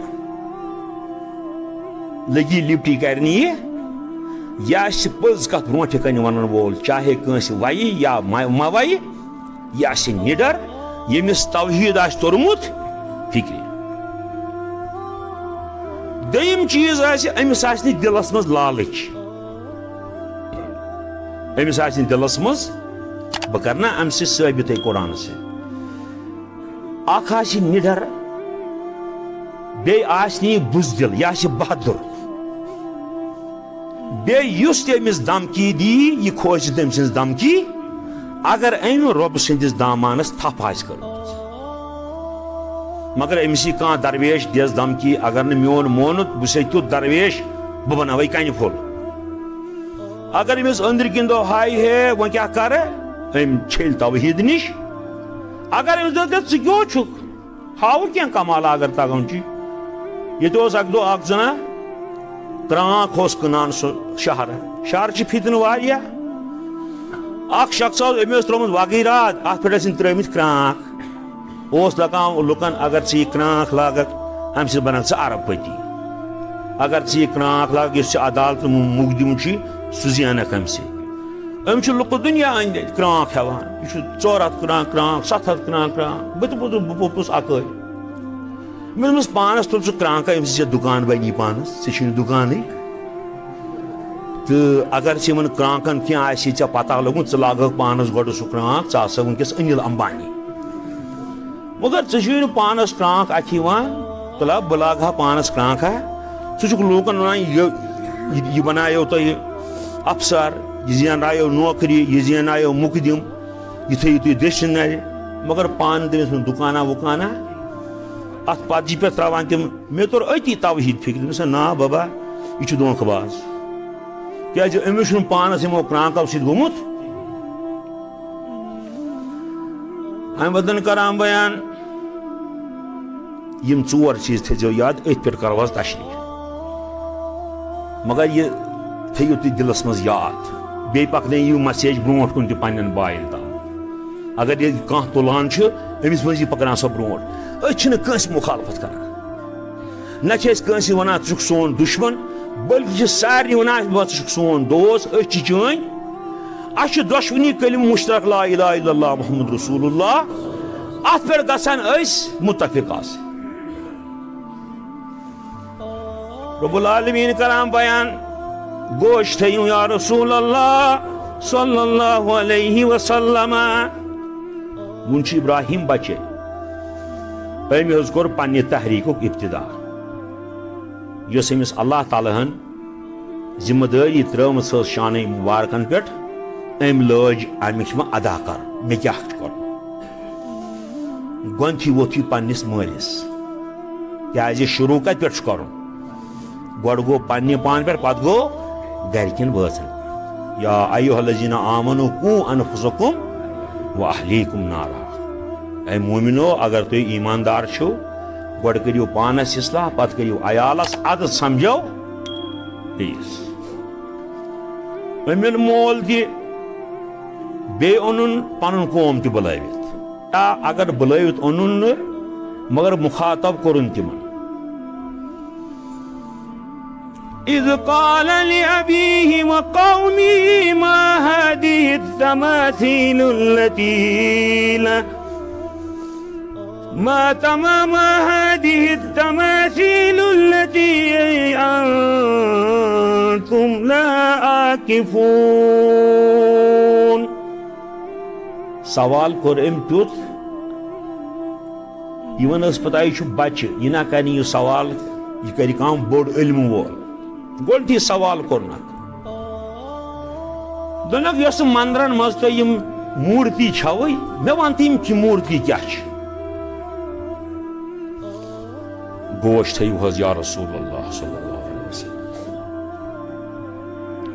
لگی لپٹی کرنہِ یہِ آسہِ پٔز کتھ برونٛٹھٕ کنہِ ونن وول چاہے کٲنٛسہِ ویہِ یا مہ ویہِ یہِ آسہِ نِڈر ییٚمِس توحید آسہِ توٚرمُت فکرِ دوٚیِم چیٖز آسہِ أمِس آسہِ نہٕ دِلس منٛز لالٕچ أمِس آسہِ نہٕ دِلس منٛز بہٕ کرٕ نا امہِ سۭتۍ ثٲبِتٕے قرآنہٕ سۭتۍ اکھ آسہِ نِڈر بیٚیہِ آسہِ نہٕ یہِ بُزدِل یہِ آسہِ بہادُر بیٚیہِ یُس تہِ أمِس دھمکی دی یہِ کھوژِ تٔمۍ سٕنٛز دھمکی اگر أمۍ رۄبہٕ سٕنٛدِس دامانس تھپھ آسہِ کٔرمٕژ مگر أمِس یی کانٛہہ درویش دِس دھمکی اگر نہٕ میون مونُت بہٕ چھُسے تیُتھ درویش بہٕ بناوے کنہِ پھوٚل اگر أمِس أنٛدرۍ کِنۍ دوٚپ ہاے ہے وۄنۍ کیٛاہ کرٕ أمۍ چھیٚلۍ توحید نِش اگر أمِس دوٚپ ژٕ کیٛوٚہ چھُکھ ہاوُ کینٛہہ کمالا اگر تگان چھُے ییٚتہِ اوس اکہِ دۄہ اکھ زنا کرٛانٛک اوس کٕنان سُہ شہرٕ چھِ فِتنہٕ واریاہ اکھ شخص اوس أمۍ اوس ترٛوومُت وغیرات اتھ پٮ۪ٹھ ٲسِن ترٛٲومٕتۍ کرٛانٛک اوس دپان لُکن اگر ژٕ یہِ کرٛانٛک لاگکھ امہِ سۭتۍ بنکھ ژٕ ارب پٔتی اگر ژٕ یہِ کرٛانٛک لاگکھ یُس ژےٚ عدالتہٕ مُقدِم چھُے سُہ زینکھ امہِ سۭتۍ أمۍ چھُ لُکہٕ دُنیا أنٛدۍ أنٛدۍ کرٛانٛک ہٮ۪وان یہِ چھُ 400 کرٛانٛک 700 کرٛانٛک بہٕ تہِ پوٚپُس اکٲے مےٚ دوٚپمس پانس تُل ژٕ کرٛانٛکا ییٚمہِ سۭتۍ ژےٚ دُکان بنی پانس ژےٚ چھُے نہٕ دُکانٕے تہٕ اگر ژےٚ یِمن کرٛانٛکن کینٛہہ آسی ژےٚ پتہ لوٚگمُت ژٕ لاگکھ پانس گۄڈٕ سُہ کرٛانٛک ژٕ آسکھ وٕنکیٚس انل امبانی مگر ژےٚ چھُے نہٕ پانس کرٛانٛک اتھِ یِوان تُلا بہٕ لاگہٕ ہا پانس کرٛانٛکھا ژٕ چھُکھ لوٗکن ونان یہِ بنایو تۄہہِ افسر یہِ زینایو نوکری یہِ زینایو مُقدِم یہِ تھٲیِو تُہۍ دٔچھِنۍ نرِ مگر پانہٕ تٔمِس منٛز دُکانا وُکانا اتھ پتجہِ پٮ۪ٹھ تراوان تِم مےٚ توٚر أتی توحید فکر دوٚپمس نا بابا یہِ چھُ دھوکہٕ باز کیازِ أمِس چھُنہٕ پانس یِمو کرٛانٛکو سۭتۍ گوٚمُت امہِ بدلہٕ کران بیان یِم ژور چیٖز تھٲیزیو یاد أتھۍ پٮ۪ٹھ کرو حظ تشریح مگر یہِ تھٲیِو تُہۍ دِلس منٛز یاد بیٚیہِ پکنٲیِو مسیج برونٛٹھ کُن تہِ پننٮ۪ن بایَن تام اگر ییٚتہِ کانٛہہ تُلان چھُ أمِس منٛز یی پکناو سۄ برونٛٹھ أسۍ چھِنہٕ کٲنٛسہِ مُخالفت کران نہ چھِ أسۍ کٲنٛسہِ ونان ژٕ چھُکھ سون دُشمن بلکہِ چھِ سارنٕے ونان ژٕ چھُکھ سون دوس أسۍ چھِ چٲنۍ اسہِ چھُ دۄشوٕنی کلمہٕ مُشترک لا الہ الا اللہ محمد رسول اللہ اتھ پٮ۪ٹھ گژھن أسۍ مُتفق آسٕنۍ رب العالمیٖن کران بیان گوش تھٲیِو یا رسول اللہ صلی اللہ علیہ وسلم وُنہِ چھُ ابراہیم بچے أمۍ حظ کوٚر پننہِ تحریٖکُک ابتدا یۄس أمِس اللہ تعالیٰ ہن ذمہٕ دٲری ترٲومٕژ ٲس شانٕے مُبارکن پٮ۪ٹھ أمۍ لٲج امیِچ وۄنۍ ادا کرُن مےٚ کیٛاہ چھُ کرُن گۄڈنٮ۪تھٕے ووٚتھ یہِ پننِس مٲلِس کیٛازِ شروٗع کتہِ پٮ۪ٹھ چھُ کرُن گۄڈٕ گوٚو پننہِ پانہٕ پٮ۪ٹھ پتہٕ گوٚو گرِکٮ۪ن بٲژن یا ایُہا الذیٖنَ آمنوٗ قوٗ انفُسَکُم واہلیٖکُم نارا اے مومنو اگر تُہۍ ایٖماندار چھِو گۄڈٕ کٔرِو پانس اصلاح پتہٕ کٔرِو عیالس عادت سمجھو بیٚیِس أمۍ اوٚن مول تہِ بیٚیہِ اوٚنُن پنُن قوم تہِ بُلٲوِتھ یا اگر بُلٲوِتھ اوٚنُن نہٕ مگر مُخاطب کوٚرُن تِمن إذ قال لأبيه وقومه ما هذه التماثيل التي ما تمام هذه التماثيل التي أنتم لها عاكفون. سوال کور ام تیت یمن اس پتہ یہ بچہ یہ نہ کرنی یہ سوال یہ کر کام بوڑ علم وول گوڈی سوال کورنا دنک یس مندرن مز تو یم مورتی چھوئی مے ون تم کی مورتی کیا چھ گوشت تھیو حض یا رسول اللہ صلی اللہ علیہ وسلم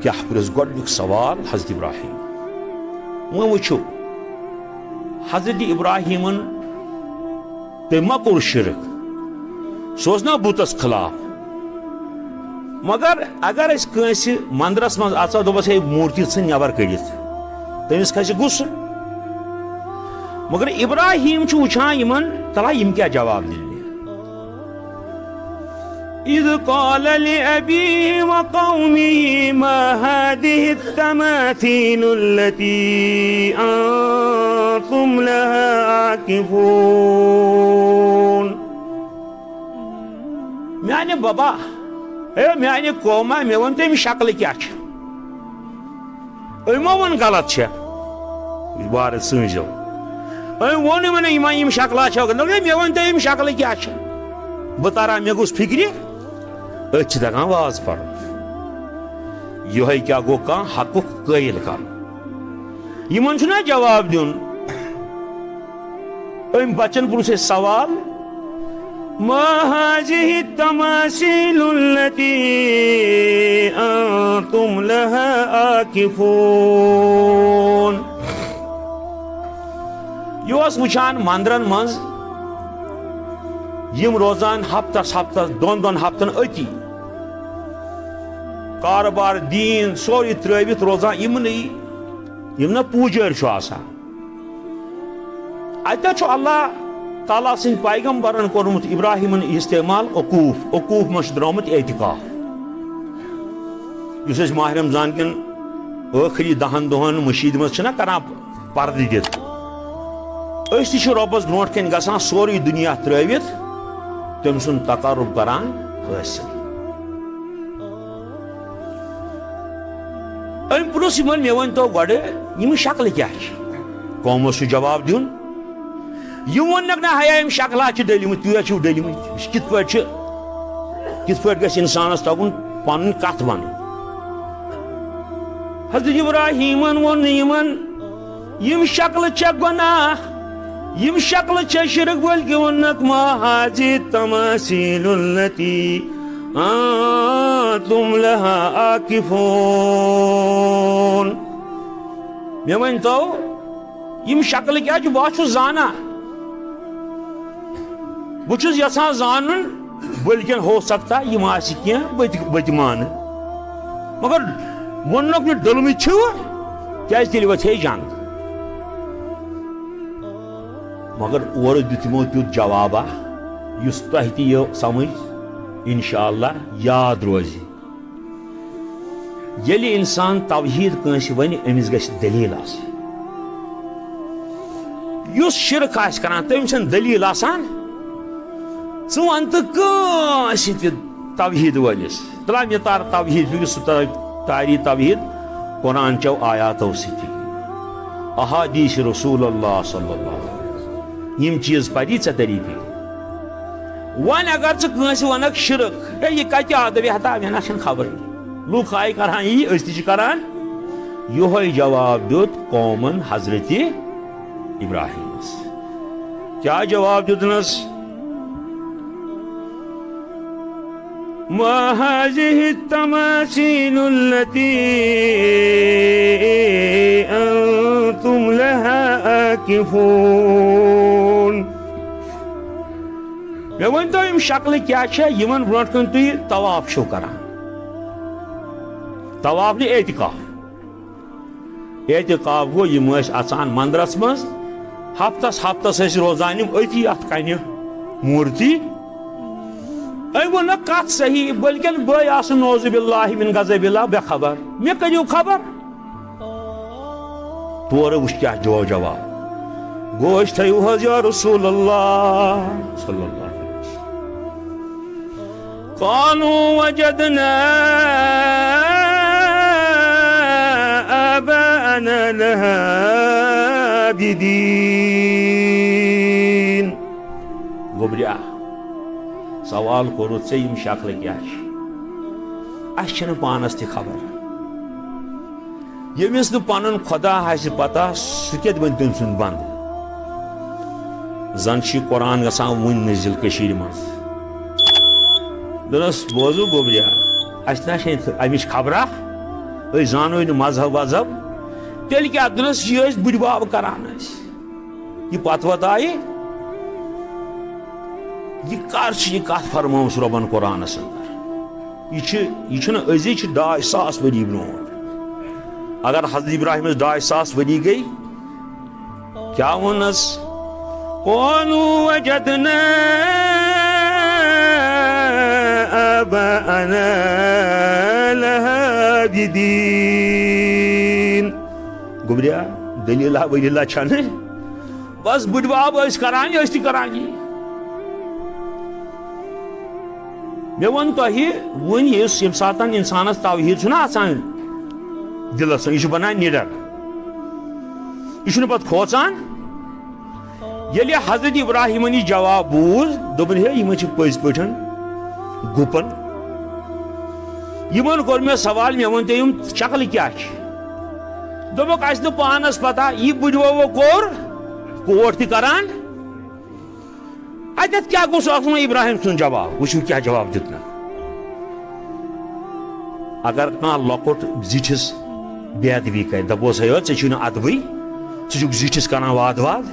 کیا پرس گوڈنیک سوال حضرت ابراہیم وہ وچھو حضرت ابراہیمن تم ما کور شرک سوزنا بوتس خلاف مگر اگر اس کنس مندرس مز اچھا دبس ہے مورتی ژھن نبر کڑت تمس کھسہ غصہ مگر ابراہیم چھ وچھان یمن تلا یم کیا جواب دن اذ قال لأبيه وقومه ما هذه التماثيل التي أنتم لها عاكفون. میانہ بابا اے میانہ قوما مے ون تم شکل کیا چھ اے ما ون غلط چھ بار سنجو اے ون من یم شکلا چھ مے ون تم شکل کیا چھ بتارا مے گوس فکری اچھ دگان واز پڑ یہ کیا گو کان حق قائل کر یمن چھنا جواب دین ام بچن پرس سوال ما هذه التماثيل التي انتم لها عاكفون. یہ وچھان مندرن مز یم روزان ہفتس دون ہفتن اتی کاربار دین سوری تروت روزان یم نا پوجر آسان اتہ اللہ تعالیٰ سند پیغمبرن کورمت ابراہیمن استعمال اوقوف مش درامت اعتکاف اس ماہ رمضان کن ٲخری 10 دۄہن مشید مز چھنا کران پرد دت اس تہ رۄبس برونٹ کن گژھان سورُے دنیا ترٲوِتھ تم سن تقرب کران حاصل ام پرس یمن مے ون تو گۄڈٕ یم شکل کیا قومو سُہ جواب دیُن یم ونک نا حیا یم شکلا چھ ڈلمت تیوہ چھو ڈلمت کت پٲٹھۍ گژھِ انسانس تگُن پنن کتھ ونٕنۍ حضرت ابراہیمن وون یمن یم شکل چھےٚ گۄناہ یم شکل چھےٚ شرک بلکہ ونک ما هذه التماثيل التي انتم لها عاكفون. مے ون تو یم شکل کیا چھ بہ چھُس زانا بہ چھُس یژھان زانُن بلکہ ہو سکتا یم آسہِ کینٛہہ بتہِ مانہٕ مگر وننُک نہٕ ڈٔلمٕتۍ چھِو کیازِ تیٚلہِ وتھِ ہے جنگ مگر اور دتمو تیُتھ جوابہ یُس تۄہہِ تہِ یہِ سمجھ انشاءاللہ یاد روزِ ییٚلہِ انسان توحید کٲنٛسہِ ونہِ أمِس گژھِ دلیٖل آسٕنۍ یُس شرک آسہِ کران تٔمۍ چھنہٕ دلیٖل آسان ژٕ ون تہٕ کٲنٛسہِ تہِ توحید وٲلِس تلا مےٚ تار توحید فکر سُہ تاری توحید قرآن چو آیاتو سۭتۍ احادیث رسول اللہ صلی اللہ علیہ وسلم یم چیز پری ژےٚ تری فکر ون اگر ژٕ کٲنٛسہِ ونکھ شرک ہے یہِ کتہِ آو دپہِ ہتا مےٚ نا چھنہٕ خبر لوٗکھ آیہِ کران یی أسۍ تہِ چھِ کران یِہوے جواب دیُت قومن حضرت ابراہیمس کیا جواب دیُتنس ما هذه التماثيل التي أنتم لها عاكفون. مے ون تو یم شکل کیا چھے یمن برونٹ کن تُہۍ طواف چھو کران طواف نہ اعتکاف گو یم ٲسۍ اژان مندرس منٛز ہفتس ٲسۍ روزان یم أتی اتھ کنہِ مورتی أمۍ ووٚن نہٕ کتھ صحیح بلکن بہٕ آسہٕ نعوذ باللہ من غضب اللہ بے خبر مےٚ کٔرِو خبر تورٕ وٕچھ کیٛاہ جواب گوش تھیو حض یا رسول اللہ صلی اللہ علیہ وسلم. قالوا وجدنا آباءنا لها عابدين. گوبریا سوال کورو ژے یم شکل کیا اس چھنہ پانس تہ خبر. یمس نہ پنن خدا آسہ پتہ سہ کیت بن تم سند بند. زن چھ قرآن گژھان ون نزل کشیر مز. دنس بوزو گوبریا اس نا امچ خبرہ أسۍ زانو نہ مذہب وذہب تیل کیا دنس یہ بڑ باب کران یہ پت وت آئی یہ کر یہ کت فرموس ربن قرآنس اندر. یہ أزی 2,000 ؤری برونٹھ. اگر حضرت ابراہیم 2,000 ؤری گئی کیا ونس قالوا وجدنا آباءنا لها عابدين. گوبریا دلیلہ ولیلہ چھن بس بڑ باب کران تہ کران. مے ون تہ ون اس یم ساتن انسانس توحید چھنا آسان دلس یہ بنان نڈر یہ پتہ کھوژان. ییٚلہِ حضرت ابراہیمن یہ جواب بوز دوٚپُن ہے یِمن چھِ پٔزۍ پٲٹھۍ گُپن. یِمن کوٚر مےٚ سوال مےٚ ؤنۍ تُہۍ یِم شکلہٕ کیٛاہ چھِ. دوٚپُکھ اَسہِ نہٕ پانس پتہ یہِ بٕڈببو کوٚر کوٹ تہِ کران. اتٮ۪تھ کیٛاہ گوٚژھ آسُن ابراہیم سُنٛد جواب وٕچھِو کیٛاہ جواب دیُتنکھ. اگر کانٛہہ لۄکُٹ زِٹھِس بے ادبی کرِ دپوس ہے ژےٚ چھُے نہٕ ادبٕے ژٕ چھُکھ زِٹھِس کران واد واد.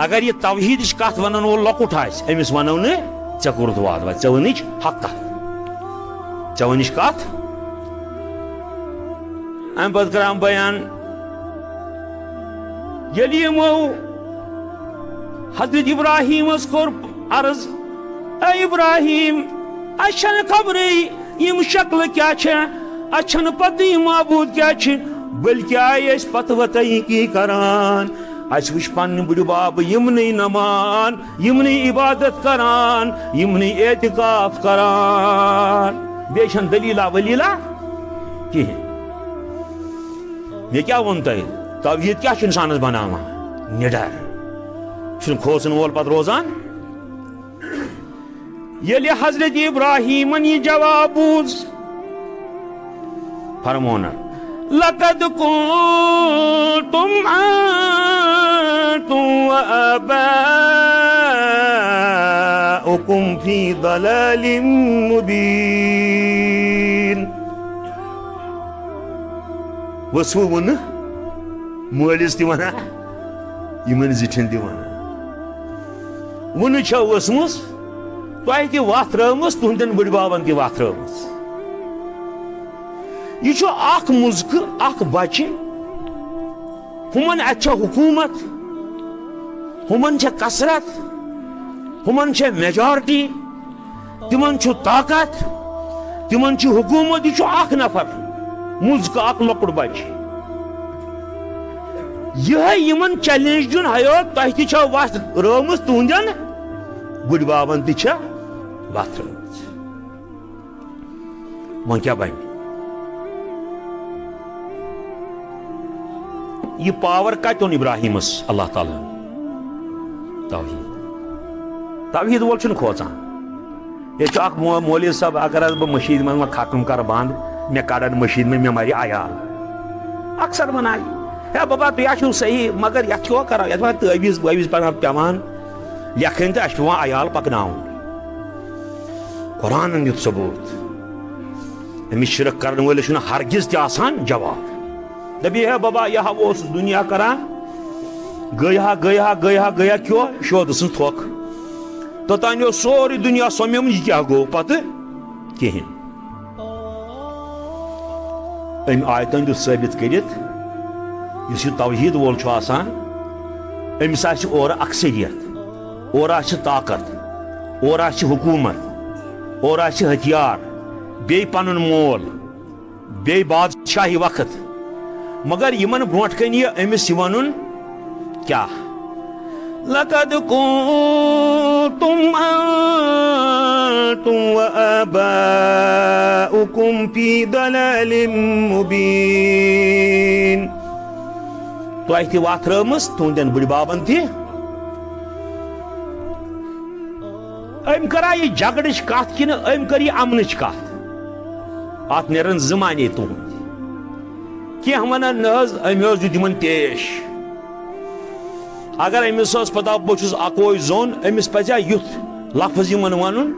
اگر یہ توحیدٕچ کتھ ونن وول لۄکُٹ آسہِ أمِس ونو نہٕ ژےٚ کوٚرُتھ واد واد ژےٚ ؤنِچ حق کتھ ژےٚ ؤنِچ کتھ. امہِ پتہٕ کران بیان ییٚلہِ یِمو حضرت ابراہیمس کوٚر عرض اے ابراہیم اَسہِ چھنہٕ خبرٕے یِم شکلہٕ کیٛاہ چھےٚ اَسہِ چھنہٕ پتہٕ یِم معبوٗد کیٛاہ چھِ بٔلکہِ آیہِ أسۍ پتہٕ وتعیٖقی کران. اس وچ پن بڑ باب یمنی نمان یمنی عبادت کران یمنی اعتکاف کران. بیشن دلیلہ ولیلہ کہین. یہ کیا ون تہ توحید کیا انسانس بناوان نڈر چھ کھوژن وول پتہ روزان. ییٚلہِ حضرت ابراہیمن یہ جواب بوز فرمون لقد كنتم أنتم وآباؤكم في ضلال مبين. وسو ون مولس تہ ونان یمن زٹھن تہ ونان ون چھو ؤسمٕژ تۄہہِ تہِ وتھ ترٲومٕژ تُہنٛدٮ۪ن بٔڈۍ بابن تہِ وتھ ترٲومٕژ. یہ چھُ اکھ مُزکہٕ اکھ بچہ ہُمن اتہِ چھےٚ حکوٗمت ہُمن چھےٚ کثرت ہُمن چھےٚ میجارٹی تِمن چھُ طاقت تِمن چھُ حکوٗمت. یہ چھُ اکھ نفر مُزکہٕ اکھ لۄکُٹ بچہ یِہے یِمن چیلنج دیُن ہیو تۄہہِ تہِ چھو وتھ رٲومٕژ تُہنٛدٮ۪ن بٔڈۍ بابن تہِ چھےٚ وتھ ترٲومٕژ. وۄنۍ کیٛاہ بنہِ. یہ پاور کتہ اوٚن ابراہیمس اللہ تعالیٰ توحید. توحید وول چھُنہٕ کھوژان. یہ اکھ مولوی صاحب اگر بہ مشید من ختم کر بند مے کڑن مشید میں مے مری عیال اکثر ونان ہے بابا تُہۍ چھُو صحیح مگر یتھ کیٛاہ کران یتھ وۄنۍ تعویٖز وٲویٖز پیوان لیکھٕنۍ تہٕ اَسہِ پیوان عیال پکناوُن. قرآنن دیُت ثبوٗت أمِس شرک کرن وٲلِس چھُنہٕ ہرگز تہِ آسان جواب. دبی ہے بابا یہ اس دنیا کران گیا کیوں شود سن تھوک توتان سوری دنیا سومیم یہ کیا گو پتہ کہین. ام آیتن دیت ثابت کرت اس یہ توحید وول چھو آسان امس آسہ اور اکثریت اور آسہ طاقت اور آسہ حکومت اور آسہ ہتھیار بی پنن مول بی بادشاہی وقت مگر یمن برونٹ کن یہ امس ون کیا لقد كنتم أنتم وآباؤكم في ضلال مبين. تۄہہِ تہِ واتھرٲمٕژ تُہنٛدٮ۪ن بٕڈِ بابن تہِ. أمۍ کٔرا یہِ جگڑٕچ کتھ کِنہٕ أمۍ کٔر یہِ امنٕچ کتھ؟ اتھ نیرن زٕ معنے تُہنٛد. کینٛہہ ونان نہ حظ أمۍ حظ دیُت یِمن پیش. اگر أمِس ٲس پتہ بہٕ چھُس اکوے زوٚن أمِس پزیا یُتھ لفظ یِمن ونُن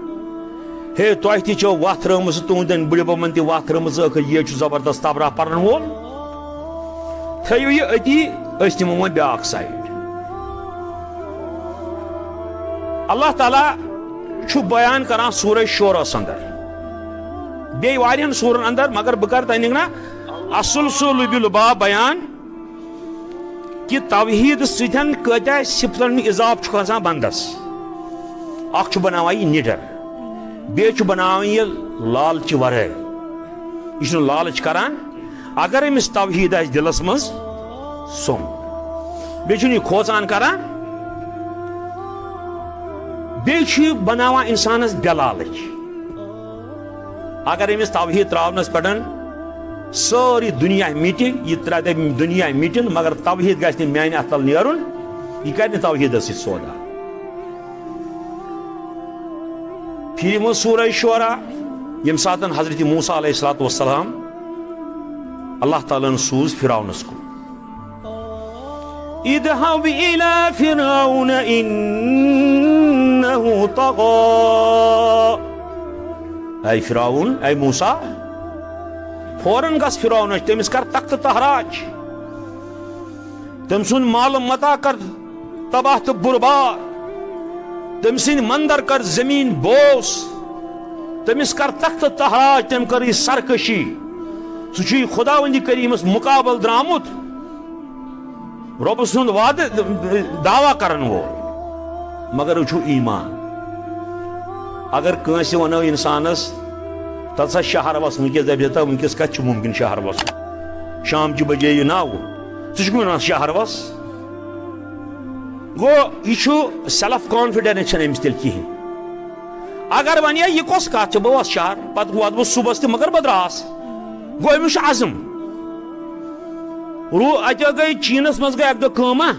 ہے تۄہہِ تہِ چھو واتھرٲمٕژ تُہنٛدٮ۪ن بٕڈِ ببن تہِ واتھرٲمٕژ ٲخر یہِ چھُ زبردست تبرا پرن وول. تھٲیِو یہِ أتی أسۍ نِمو وۄنۍ بیٛاکھ سایڈ. اللہ تعالیٰ چھُ بیان کران سورہ شورس اندر بیٚیہِ واریاہن سورن اندر مگر بہٕ کرٕ تنیُک نا السلسل بالباب بیان کہ توحید سۭتۍ کۭتیاہ صفتن ہُنٛد اضافہٕ چھُ کھسان بندس. اکھ چھُ بناوان یہِ نِڈر بیٚیہِ چھُ بناوان یہِ لالچہِ ورٲے. یہِ چھُنہٕ لالچ کران اگر أمِس توحید آسہِ دلس منٛز سوٚم. بیٚیہِ چھُنہٕ یہِ کھوژان کران. بیٚیہِ چھُ یہِ بناوان انسانس بے لالٕچ. اگر أمِس توحید تراونس پٮ۪ٹھ سٲری دُنیا مِٹہِ یہِ ترٛایہِ تٔمۍ دُنیا مِٹِن مگر توحید گژھِ نہٕ میانہِ اتھ تل نیرُن. یہِ کرِ نہٕ توحیدس سۭتۍ سودا. پھِرِ منٛز سورہ شورا ییٚمہِ ساتہٕ حضرت موسیٰ علیہ الصلوۃ والسلام اللہ تعالیٰ ہن سوٗز فرعونس کُن. اذهب الى فرعون انه طغى. اے فرعون اے موسیٰ فوراً گژھ فرعونس تٔمِس کر تختہٕ تحراج. تٔمۍ سُنٛد مال متا کر تباہ تہٕ برباد. تٔمۍ سٕنٛدۍ مندر کر زمیٖن بوس. تٔمِس کر تختہٕ تحراج. تٔمۍ کٔر یہِ سرکشی. سُہ چھُ یہِ خۄداوندی کریٖمس مُقابل درامُت رۄبہٕ سُنٛد وعدٕ دعوا کرن وول مگر یہِ چھُ ایمان. اگر کٲنٛسہِ ونو انسانس تل سا شہر وس ونکس دپتا ونکس کت ممکن شہر وسُن شام چہِ بجے یہِ 9 ژٕ چھُکھ ونان شہر وس. گوٚو یہِ چھُ سیلف کانفیڈنس چھنہٕ أمِس تیٚلہِ کِہینۍ. اگر ونیا یہِ کۄس کتھ چھِ بہٕ وس شہر پتہٕ واتہٕ بہٕ صبحس تہِ مگر بہٕ دراس. گوٚو أمِس چھُ عزم. اتہِ گٔے چیٖنس منٛز گٔے اکہِ دۄہ کٲما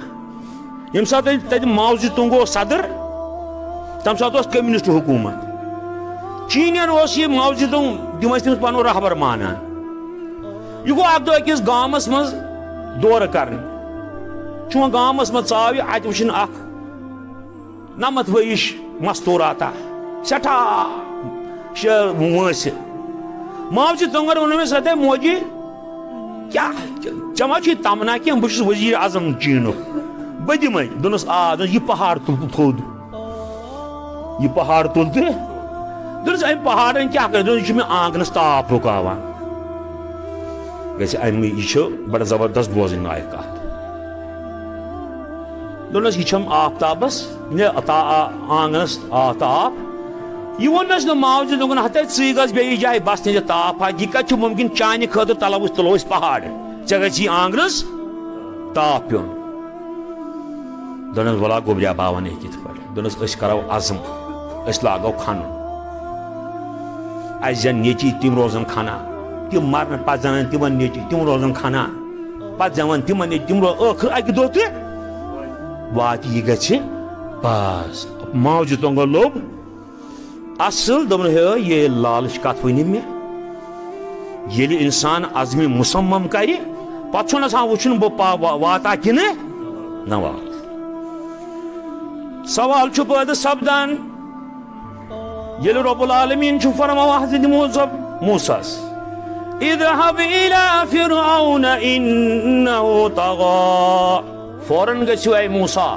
ییٚمہِ ساتہٕ تتہِ ماو زِتُنٛگ اوس صدر تمہِ ساتہٕ اوس کمیونسٹ حکوٗمت. چیٖنین اوس یہِ ماو زِتُنٛگ تِم ٲسۍ تٔمِس پنُن رہبر مانان. یہِ گوٚو اکہِ دۄہ أکِس گامس منٛز دورٕ کرنہِ. چھُ وۄنۍ گامس منٛز ژاو یہِ اتہِ وٕچھِن اکھ 90 ؤرِش مستوراتا سٮ۪ٹھاہ وٲنٛسہِ. ماو زِتُنٛگن ووٚن أمِس ہتے موجی کیٛاہ ژےٚ ما چھُے تمنا کینٛہہ بہٕ چھُس ؤزیٖر اعظم چیٖنُک بہٕ دِمے. دوٚپنس آ. دوٚپنس یہِ پہاڑ تُل تہٕ تھوٚد. یہِ پہاڑ تُل تہٕ دوٚپنس أمۍ پہاڑن کیٛاہ کٔرِتھ. دوٚپُن یہِ چھُ مےٚ آنگنس تاپھ رُکاوان. گژھِ امہِ یہِ چھُ بڑٕ زبردست بوزٕنۍ لایق کتھ. دوٚپنس یہِ چھم آفتابس آنگنس تاپھ. یہِ ووٚننس نہٕ ماوجہِ دوٚپُن ہتے ژٕے گژھ بیٚیہِ جایہِ بس ییٚتہِ تاپھ آسہِ. یہِ کتہِ چھُ مُمکِن چانہِ خٲطرٕ تُلو أسۍ پہاڑ ژےٚ گژھی آنگنس تاپھ پیوٚن. دوٚپنس ولا گوٚبریا بہٕ ونہٕ کِتھ پٲٹھۍ. دوٚپنس أسۍ کرو عزم أسۍ لاگو کھنُن. اسہِ زن نیٚچی تِم روزن کھنان تِم مرن پتہٕ زنن تِمن نیٚچی تِم روزن کھنان پتہٕ زنن تِمن نیٚچی تِم ٲخر اکہِ دۄہ تہِ واتہِ یہِ گژھِ بس. ماوجہِ تونٛگو لوٚب اصل. دوٚپُن ہے یہِ لالٕچ کتھ ؤنِو مےٚ. ییٚلہِ انسان عزمِ مُصمم کرِ پتہٕ چھُنہٕ آسان وٕچھُن بہٕ واتا کِنہٕ نہ وات. سوال چھُ پٲدٕ سپدان ییٚلہِ رۄب العالمیٖن چھُ فرماوان حضرت موسیٰ ہس اذهب الى فرعون انه طغى. فوراً گٔژھِو اے موسیٰ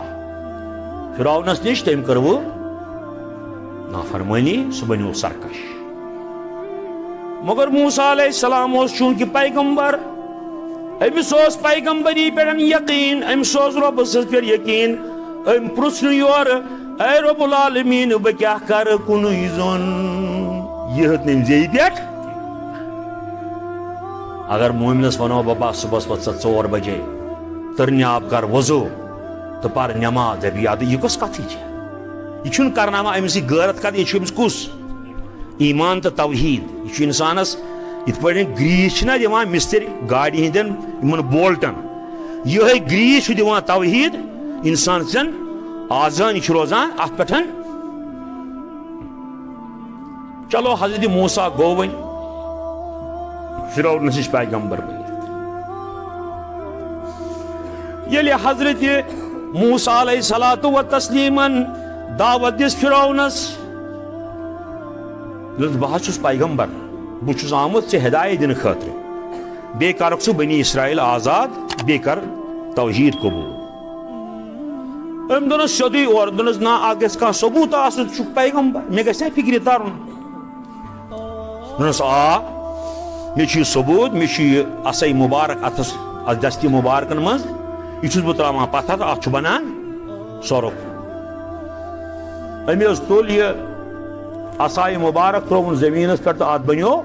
فرعونس نِش تٔمۍ کٔروٕ نافرمٲنی سُہ بنیو سرکش. مگر موسیٰ علیہ السلام اوس چوٗنٛکہِ پیغمبر أمِس اوس پیغمبری پٮ۪ٹھ یقیٖن أمِس اوس رۄبس پٮ۪ٹھ یقیٖن. أمۍ پرُژھ نہٕ یورٕ اے رۄب العالمیٖن بہٕ کیٛاہ کرٕ کُنُے زوٚن. یہِ ہیوٚت نہٕ أمۍ زیٚیہِ پٮ۪ٹھ. اگر مومنس ونو بہٕ بس صبحس وۄتھ ژٕ 4 بجے تٔرنہِ آب کر وضوٗ تو پر نماز یاد یہ کس کت یہ کرنا امس غیرت کت یہ کس ایمان تو توحید یہ انسانس ات پہ گریس دان مستر گاڑی ہندین بولٹن یہ گریس دان توحید انسان سن آزان یہ روزان ات پہ چلو حضرت موسیٰ گو ون فرعون نش پیغمبر بنت یل حضرت موسیٰ علیہ الصلوۃ والتسلیم دعوت دس فرعونس بہ پیغمبر بہت آمت ے ہدایت دن خاطر بی کرک سہ بنی اسرائیل آزاد بی کر توحید قبول ام دنس سیودی اور دنس نا اگ گھس کھانا ثبوت آسن چھ پیغمبر مے گژھِ نا فکر ترن دنس آ مے چھ ثبوت مے چھ اسے مبارک اتس دستی مبارکن مز یہ چھس بہ تراوان پتھر ات چھ بنان سورف امی تل یہ عصائے مبارک ترون زمینس پہ تو ات بنو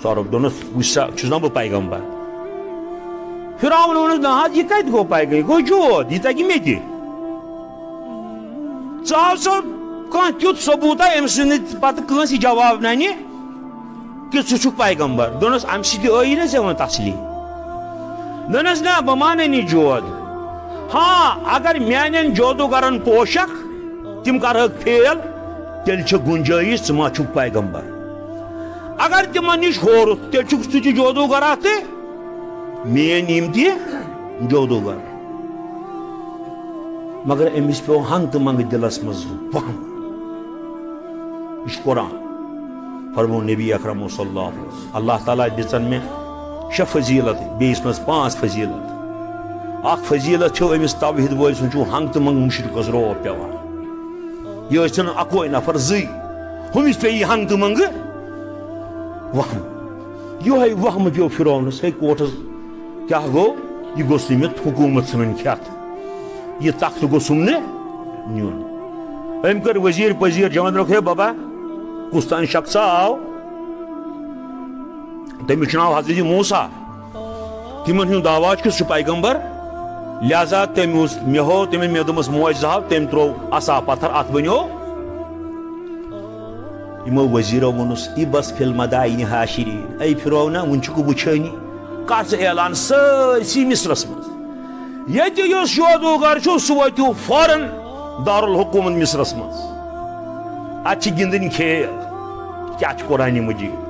سورف دونس وچھس نا بہ پیغمبر فرعون ونس نا یہ کت گو پیغمبر گو جود یہ تگہ مے تہ ژاو سو کھانا تیت ثبوتا ام سند پتہ کنس جواب ننہ کہ ژٕ چھُکھ پیغمبر دونس ام سۭتۍ ٲیی نا ژےٚ وۄنۍ تسلی دونس نا بہ مانے نہٕ جود ہاں اگر میانین جودوگرن پوشک تم کرہک فیل تیل چھ گنجائش ژٕ ما چھُکھ پیغمبر اگر تمن نش ہورت تیل چھُکھ ژٕ تہِ جودوگر تہ مین یم تہ جودوگر مگر امس پو ہنگ تو منگ دلس مز وہم یہ قرآن فرمو نبی اکرم صلی اللہ علیہ وسلم اللہ تعالیٰ دن میں 6 فضیلت بیس مز 5 فضیلت اخ فضیلت امس توحید وول سن ہنگ تو منگ مشرقس روب پیوان یہ چھ اکوے نفر زی ہمس پی ہنگ تو منگ وہم یہ وہم پیو فرعونس ہے کوٹس کیا گو یہ گوس نمت حکومت ژھنن کھیت یہ تخت گو سمنے نیون ام کر وزیر پذیر جوان رکھے بابا کس تان شخص آو تمس ناو حضرت موسیٰ تمن ہند دعوت کس پیغمبر لہذا تم مے ہو تم مے دمس معجزہ تم ترو عصا پتھر ات بنو یمو وزیرو ونس ای بس فی المدائن حاشرین ای فرعون ون چھ وچھانی کر اعلان سرسی مصرس مز یہ اس جودوگر سہ واتو فوراً دارالحکومت مصرس مز ات گندن کھیل کیا قرآن مجید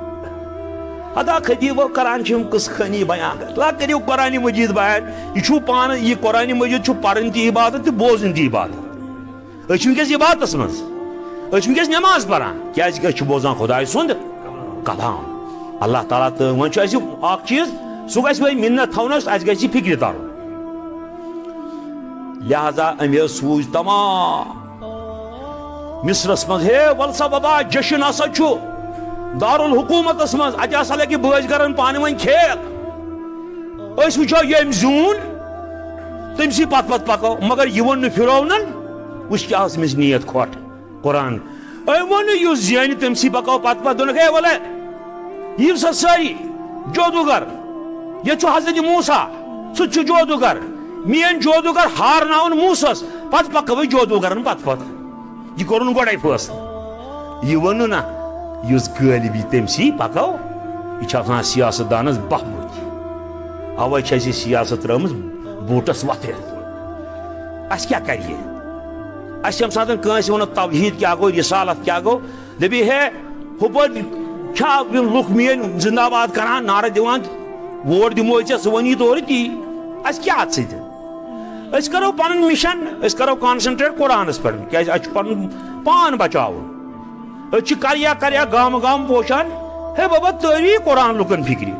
ادا خطیب کران قص خانی بیان لا کرو قرآن مجید بیان یہ پان یہ قرآن مجید پڑھن تہ عبادت تو بوزن تہ عبادت ونکس عبادت مز ونکس نماز پڑھان کیا بوزان خدا سند کلام اللہ تعالیٰ تو ون اخ چیز سہ گھس وی منت تھونس اس گھس فکر ترن لہذا امی سوز تمام مصرس مز ہے ول سا بابا جشن ہسا دارالحکومت مز ات ہسا لگہ باز کرن پانہ ون کھیل اس وچھو یم زون تم سی پت پت پکو مگر یہ ون فرعونن وچ کیا اس مز نیت کھوٹ قرآن ون یس زین تم سی پکو پت پت دونک ہے ولے یہ سا ساری جودوگر یہ چھو حضرت موسیٰ سہ جودوگر مین جودوگر ہارناون موسس پت پکو جودوگرن پت پت یہ کورن گوڑے فیصلہ یہ ون نا اس غالبی تم سی پکو یہ سیاست دانس بہبود اوے چھ سیاست ترمز بوٹس وتھرت اس کیا کریے اس یم ساتن کنس ون توحید کیا گو رسالت کیا گو دبی ہے ہپر چھا لوک مین زندہ آباد کران نعرہ دیوان ووٹ دمو ژے سہ ونی تور تی اس کیا ات سۭتۍ اس کرو پن مشن اس کرو کانسنٹریٹ قرآنس پہ کیا پن پان بچاؤن اس کریا گام گام پوشان ہے بابا تاری قرآن لکن فکری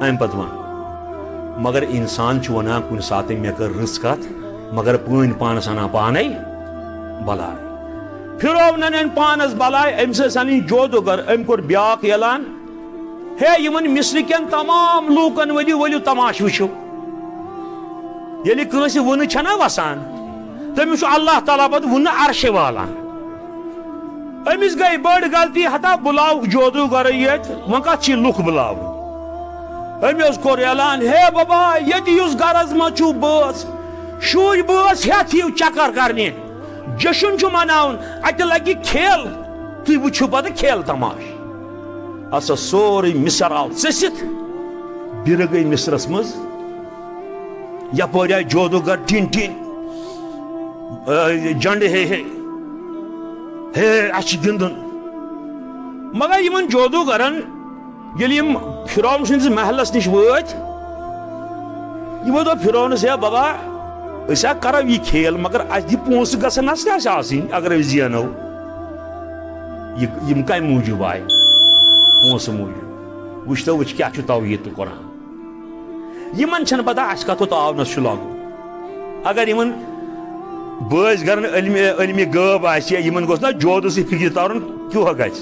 ام پتہ ون مگر انسان ونان کن سات مے کر رس کت مگر پن پانس انا پانے بلائے فرعون ان پانس بلائے ام سن جودوگر ام کور بیاکھ اعلان ہے یمن مصر کین تمام لوکن ولو تماش وچھو یلی کنس ون چھنا وسان تمس اللہ تعالیٰ پتہ ون عرش والان امس گئی بڑ غلطی ہتا بلاو جودوگر یت ون کت چھ لوک بلاو امس کور اعلان ہے بابا یت یس گرز ما چھو بس شوج بٲژ ہٮ۪تھ یِیِو چکر کرنہِ جشن چھُ مناوُن اتہِ لگہِ کھیل تُہۍ وٕچھِو پتہٕ کھیل تماش ہسا سورُے مِصر آو ژٔسِتھ بِرٕ گٔے مِصرس منٛز یپٲرۍ آیہِ جودوگر ٹِن ٹِن جنڈٕ ہے اَسہِ چھُ گِنٛدُن مگر یِمن جودوگرن ییٚلہِ یِم فرعون سٕنٛدِس محلس نِش وٲتۍ یِمو دوٚپ فرعونس ہے بابا أسۍ ہا کرو یہِ کھیل مگر اَسہِ دِ پونٛسہٕ گژھن اَسہِ تہِ آسٕنۍ اگر أسۍ زینو یِم کمہِ موٗجوٗب آیہِ پونٛسہٕ موٗجوٗب وٕچھتو وٕچھ کیٛاہ چھُ توحیٖد تہٕ قرآن یِمن چھنہٕ پتہ اَسہِ کتھ آونس چھُ لاگُن اگر یِمن بٲژ گرن علمِ غٲب آسہِ یِمن گوٚژھ نا جودٕ سۭتۍ فِکرِ ترُن کیٛاہ گژھِ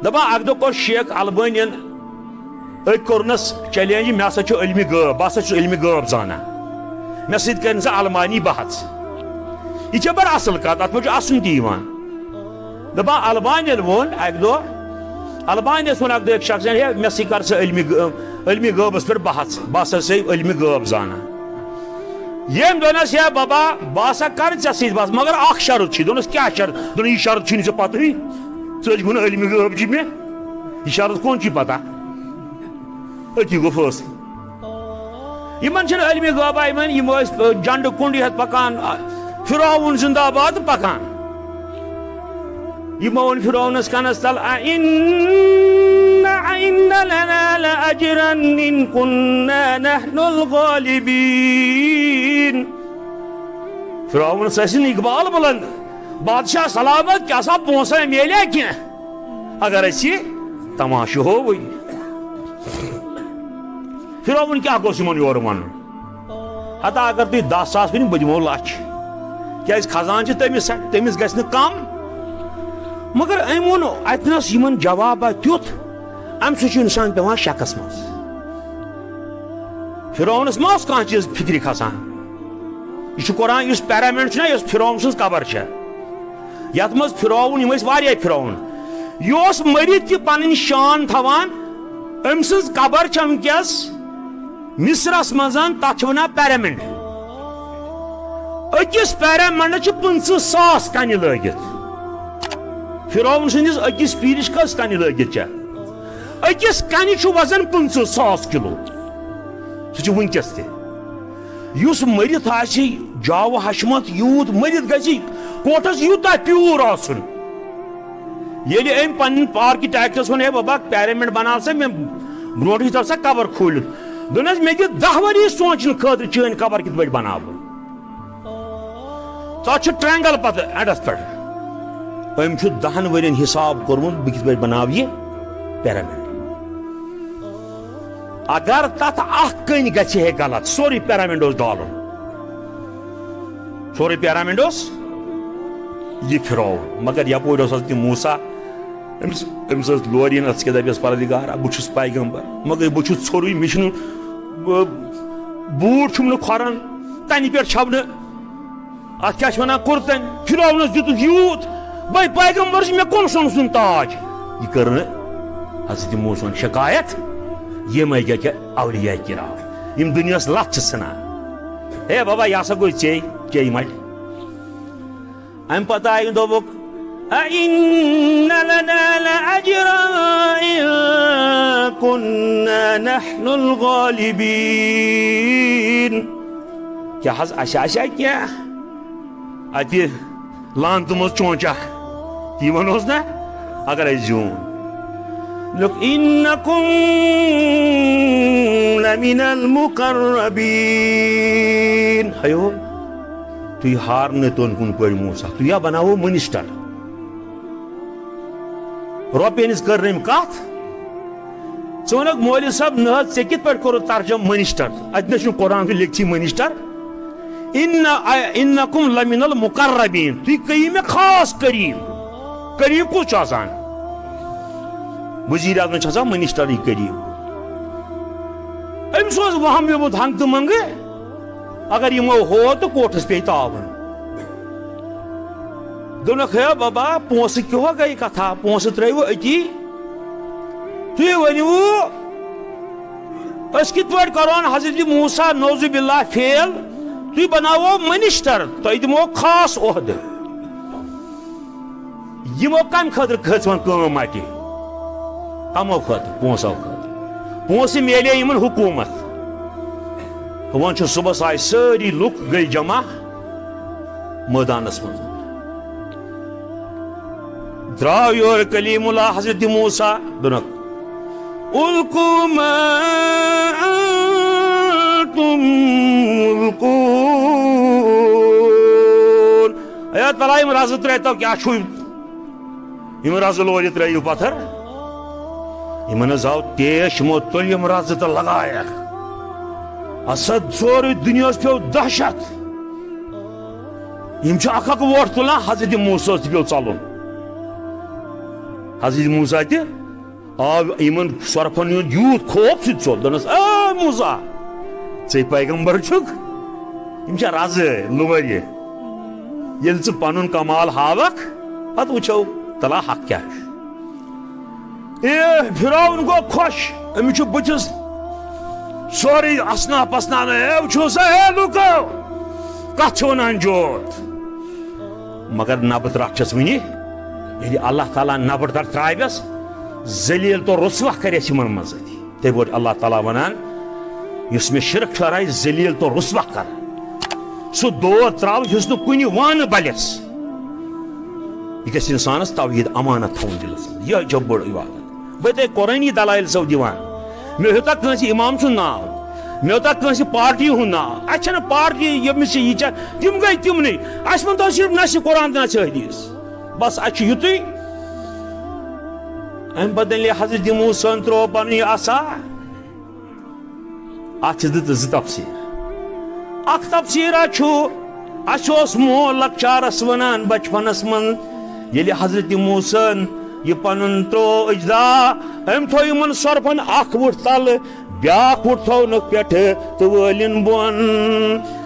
دپان اکہِ دۄہ کوٚر شیخ البٲنین أکۍ کوٚرنس چیلینج مےٚ ہسا چھُ علمِ غٲب بہٕ ہسا چھُس علمِ غٲب زانان مےٚ سۭتۍ کٔرِن سا المانی بحث یہِ چھےٚ بڑٕ اصل کتھ اتھ منٛز چھُ اسُن تہِ یِوان دپان البانین ووٚن اکہِ دۄہ البانیس ووٚن اکہِ دۄہ أکۍ شخصن ہے مےٚ سۭتۍ کر سا علمِ غٲبس پٮ۪ٹھ بحث بہٕ ہسا چھُسے علمِ غٲب زانان یٔمۍ دوٚپنس ہے بابا بہٕ ہسا کرٕ ژےٚ سۭتۍ بحث مگر اکھ شرط چھِ دوٚپنس کیٛاہ شرط دوٚپُن یہِ شرط چھُے نہٕ ژےٚ پتہٕے ژٕ ٲسۍ وَنان علمِ غٲب چھِ مےٚ یہِ شرط کون چھُے پتہ أتی گوٚو فٲصلہٕ یِمن چھنہٕ علمِ غٲبا یِم ٲسۍ جنڈٕ کُنڈ ہٮ۪تھ پکان فرعون زندہ باد پکان یِمو ووٚن فرعونس کنس تل أئن لنا لأجرا إن كنا نحن الغالبين فرعونس ٲسِن اقبال بلند بادشاہ سلامت کیٛاہ سا پونٛسہٕ میلیا کینٛہہ اگر أسۍ یہِ تماشہٕ ہووٕے فرعون کیٛاہ گوٚژھ یِمن یورٕ ونُن ہتا اگر تُہۍ 10 ساس ؤنِو بہٕ دِمو لچھ کیٛازِ خزان چھِ تٔمِس گژھِ نہٕ کم مگر أمۍ ووٚن اتنس یِمن جوابا تیُتھ امہِ سۭتۍ چھُ انسان پیوان شکس منٛز فرعونس ما اوس کانٛہہ چیٖز فکرِ کھسان یہِ چھُ قرآن یُس پیرامِڈ چھُنہ یۄس فرعون سٕنٛز قبر چھےٚ یتھ منٛز فرعون یِم ٲسۍ واریاہ فرعون یہِ اوس مٔرِتھ تہِ پنٕنۍ شان تھاوان أمۍ سٕنٛز قبر چھےٚ ؤنکیٚس مصرس منٛز تتھ چھِ ونان پیرامِڈ أکِس پیرامِڈس چھِ 50,000 کنہِ لٲگِتھ فرعون سٕنٛدِس أکِس پیٖرِس کٔژ کنہِ لٲگِتھ چھےٚ أکِس کنہِ چھُ وزن 50,000 کِلوٗ سُہ چھُ ؤنکیٚس تہِ یُس مٔرِتھ آسہِ جاوٕ حشمت یوٗت مٔرِتھ گژھِ کوٹھس یوٗتاہ پیوٗر آسُن ییٚلہِ أمۍ پنٕنۍ آرکِٹیکٹس ووٚن ہے بابا پیرامِڈ بناو سا مےٚ برونٛٹھٕے تھاو سا قبر کھوٗلِتھ دوٚپنس مےٚ دِ 10 ؤری سونٛچنہٕ خٲطرٕ چٲنۍ قبر کِتھ پٲٹھۍ بناو بہٕ تتھ چھُ ٹرٛینگل پتہٕ اٮ۪نڈس پٮ۪ٹھ أمۍ چھُ 10 ؤرین حساب کوٚرمُت بہٕ کِتھ پٲٹھۍ بناو یہِ پیرامِڈ اگر تتھ اکھ کٔنۍ گژھِ ہے غلط سورُے پیرامِڈ اوس ڈالُن سورُے پیرامِڈ اوس یہِ فرعون مگر یپٲرۍ اوس حضرت موسیٰ أمِس ٲس لورین اتھ کیٛاہ دپیس پروردگارا بہٕ چھُس پیغمبر مگر بہٕ چھُس ژھوٚرُے مےٚ چھُنہٕ بوٗٹھ چھُم نہٕ کھۄرن تنہِ پٮ۪ٹھ چھو نہٕ اتھ کیٛاہ چھِ ونان کُرتن فرعونس دِتُکھ یوٗت بے پیغمبر چھُ مےٚ کُن سوٚن سُنٛد تاج یہِ کٔر نہٕ حضرت موسیٰ شکایت یِمے گٔے اولیاء کرام یِم دُنیاہس لتھ چھِ ژھٕنان ہے بابا یہِ ہسا گوٚو ژے مٹہِ امہِ پتہٕ آیہِ دوٚپُکھ أئن لنا لأجرا إن كنا نحن الغالبين کیٛاہ حظ اَسہِ آسیا کینٛہہ اتہِ لانتہٕ منٛز چونچا تی ونہوس نا اگر أسۍ زیوٗن إنكم لمن المقربين ہیو تُہۍ ہارنٲتون کُنہِ پٲٹھۍ موسیٰ تُہۍ یا بناوو منسٹر رۄپین ہِنٛز کٔر نہٕ أمۍ کتھ ژٕ وَنکھ مولوی صٲب نہ حظ ژےٚ کِتھ پٲٹھۍ کوٚرُتھ ترجم منسٹر اتہِ نہ چھُنہٕ قرآن لیکھتھٕے منسٹر إنكم لمن المقربين تُہۍ کٔرِو مےٚ خاص قریٖب قریٖب کُس چھُ آسان وزیر اعظم چھِ آسان منسٹرٕے قریٖب أمِس اوس وہم پیومُت ہنگتہٕ منگہٕ اگر یِمو ہو تہٕ کوٹھس پیٚیہِ تاوُن دوٚپنکھ ہے بابا پونٛسہٕ کیٛاہ گٔے کتھا پونٛسہٕ ترٲیوٕ أتی تُہۍ ؤنِو أسۍ کِتھ پٲٹھۍ کرون حضرت موسیٰ نعوذ باللہ فیل تُہۍ بناوو منسٹر تۄہہِ دِمو خاص عہدٕ یِمو کمہِ خٲطرٕ کھٔژ وۄنۍ کٲم اَتہِ کمو خٲطرٕ پونٛسو خٲطرٕ پونٛسہٕ میلے یِمن حکوٗمت وۄنۍ چھُ صُبحس آیہِ سٲری لُکھ گٔے جمع مٲدانس منٛز درٛاو یورٕ کلیٖم اللہ حضرت موسیٰ دوٚپنکھ اُلقوا ما انتم ملقون اے تعالیٰ یِم رزٕ ترٛٲیتو کیٛاہ چھُو یِم رزٕ لورِ ترٛٲیِو پتھر یِمن حظ آو تیش یِمو تُلۍ یِم رزٕ تہٕ لگایکھ اسد سورُے دُنیاہس پیوٚو دہشت یِم چھِ اکھ اکھ ووٹ تُلان حضرت موسیٰ تہِ پیوٚو ژلُن حضرت موسیٰ تہِ آو یِمن سۄرپھن ہُنٛد یوٗت خوف سُہ تہِ ژوٚل دوٚپنس اے موسیٰ ژے پیغمبر چھُکھ یِم چھا رزٕ لورِ ییٚلہِ ژٕ پنُن کمال ہاوکھ پتہٕ وٕچھو تلا حق کیٛاہ چھُ اے فرعون گوٚو خۄش أمِس چھُ بٕتھِس سورُے اسنا پسناونہٕ اے وٕچھو سا اے لُکو کتھ چھِ ونان جوت مگر نبہٕ ترکھ چھس وٕنہِ ییٚلہِ اللہ تعالیٰ نبہٕ تر ترٛاوٮ۪س ذلیٖل تو رسوا کرٮ۪س یِمن منٛز تمہِ پٲٹھۍ اللہ تعالیٰ ونان یُس مےٚ شرک ٹھہرایہِ ذلیٖل تو رسوا کر سُہ دود تراو یُس نہٕ کُنہِ وانہٕ بلٮ۪س یہِ گژھِ انسانس توحیٖد امانت تھاوُن دِلس منٛز یِہوٚے چھےٚ بٔڑ عبادت بہٕ تۄہہِ قرٲنی دلایل چھسو دِوان مےٚ ہیوٚتا کٲنٛسہِ امام سُنٛد ناو مےٚ ہیوٚتا کٲنٛسہِ پارٹی ہُنٛد ناو اَسہِ چھنہٕ پارٹی ییٚمِس یہِ چھےٚ تِم گٔے تِمنٕے اَسہِ ؤنۍتو صرف نہ چھِ قرآن تہٕ نہ چھِ حدیٖث بس اَسہِ چھُ یِتُے امہِ پتہٕ ییٚلہِ حضرت موسیٰ ترٛوو پنُن یہِ عصا اتھ چھِ دِژ زٕ تفسیٖر اکھ تفسیٖرا چھُ اَسہِ اوس مول لۄکچارس ونان بچپنس منٛز ییٚلہِ حضرت موسیٰ یہِ پنُن ترٛوو اجدا أمۍ تھوٚو یِمن سۄرپھن اکھ وُٹھ تلہٕ بیٛاکھ وُٹھ تھوونکھ پٮ۪ٹھٕ تہٕ وٲلِن بۄن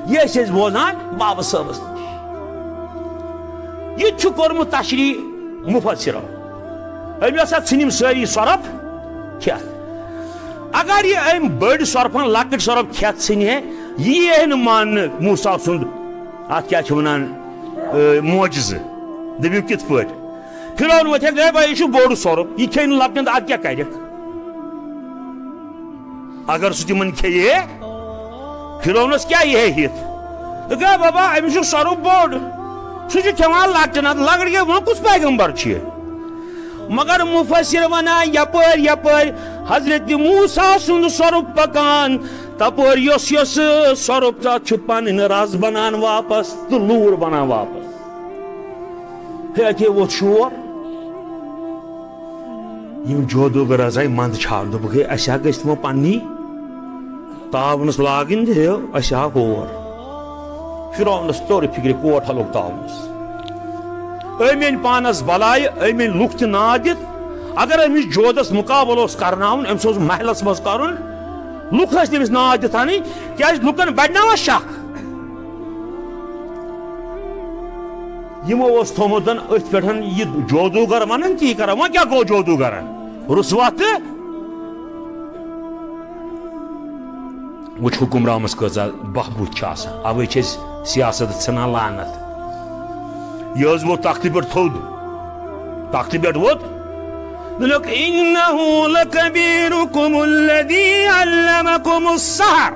یہِ ٲسۍ أسۍ بوزان بابا صٲبس نِش یہِ تہِ چھُ کوٚرمُت تشریح مُفسِرو أمۍ ہسا ژھٕنۍ یِم سٲری سۄرپھ کھٮ۪تھ اگر یہِ أمۍ بٔڑۍ سۄرپھن لۄکٕٹۍ سۄرپھ کھٮ۪تھ ژھٕنہِ ہے یہِ یی نہٕ ماننہٕ موسیٰ سُنٛد اتھ کیٛاہ چھِ ونان معجزٕ دٔپِو کِتھ پٲٹھۍ فرعون وۄتھیکھ ہے بھائی یہِ چھُ بوٚڑ سۄرُپھ یہِ کھیٚیہِ نہٕ لۄکٹٮ۪ن تہٕ اتھ کیٛاہ کرٮ۪کھ اگر سُہ تِمن کھیٚیہِ ہے فرعونس کیٛاہ یی ہے ہِتھ دوٚپُکھ ہے بابا أمِس چھُ سۄرُپھ بوٚڑ سُہ چھُ کھٮ۪وان لۄکٹٮ۪ن اتھ لۄکٕٹۍ گٔے وۄنۍ کُس پیغمبر چھُ یہِ مگر مُفسِر ونان یپٲرۍ یپٲرۍ حضرت موسیٰ سُنٛد سۄرُپھ پکان تپٲرۍ یۄس یۄس سۄرُپھ تتھ چھُ پنٕنۍ رز بنان واپس تہٕ لوٗر بنان واپس ہے اتے ووت شور یِم جودوگر حظ آیہِ منٛدٕ چھاونہٕ دوٚپُکھ ہے اسہِ ہا گژھِ تِمو پننی تاونس لاگٕنۍ تہٕ ہے اسہِ آو ہور فرعونس توٚر فِکرِ کوٹ ہلوٚگ تاونس أمۍ أنۍ پانس بلایہِ أمۍ أنۍ لُکھ تہِ نادِتھ اگر أمِس جودس مُقابلہٕ اوس کرناوُن أمِس اوس محلس منٛز کرُن لُکھ ٲسۍ تٔمِس نادِتھ انٕنۍ کیٛازِ لُکن بڑناوان شک یِمو اوس تھوٚومُت أتھۍ پٮ۪ٹھ یہِ جودوگر ونان تی کران وۄنۍ کیٛاہ گوٚو جودوگرن رُسوا تہٕ وٕچھ حُکُمرانس کۭژاہ بہبوٗد چھِ آسان اوے چھِ أسۍ سیاست ژھٕنان لعنت یہِ حظ ووت تختہٕ پٮ۪ٹھ تھوٚد تختہٕ پٮ۪ٹھ ووت دوٚپُکھ اِنَّهُ لَكَبِيرُكُمُ الَّذِي عَلَّمَكُمُ السِّحْرَ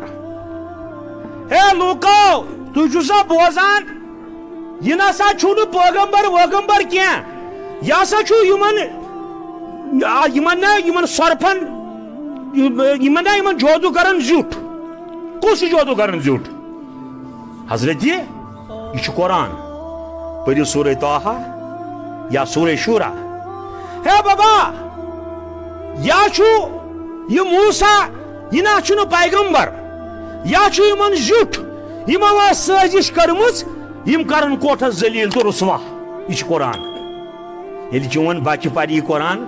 ہے لوٗکو تُہۍ چھِو سا بوزان یہِ نسا چھُنہٕ پیغمبر وٲغمبر کینٛہہ یہِ ہسا چھُ یِمن سۄرپھن یِمن جودوگرن زیُٹھ کُس چھُ جودوگرن زیُٹھ حضرت یہِ چھُ قرآن پٔرِو سورہ طٰہٰ یا سورہ شوٗرا ہے بابا یا چھُ یہِ موسیٰ یہِ نہ چھُنہٕ پیغمبر یا چھُ یِمن زیُٹھ یِمو ٲس سٲزِش کٔرمٕژ یِم کرن کوٹھس ذلیٖل تہٕ رُسوا یہِ چھُ قرآن ییٚلہِ چون بچہِ پرِ یہِ قرآن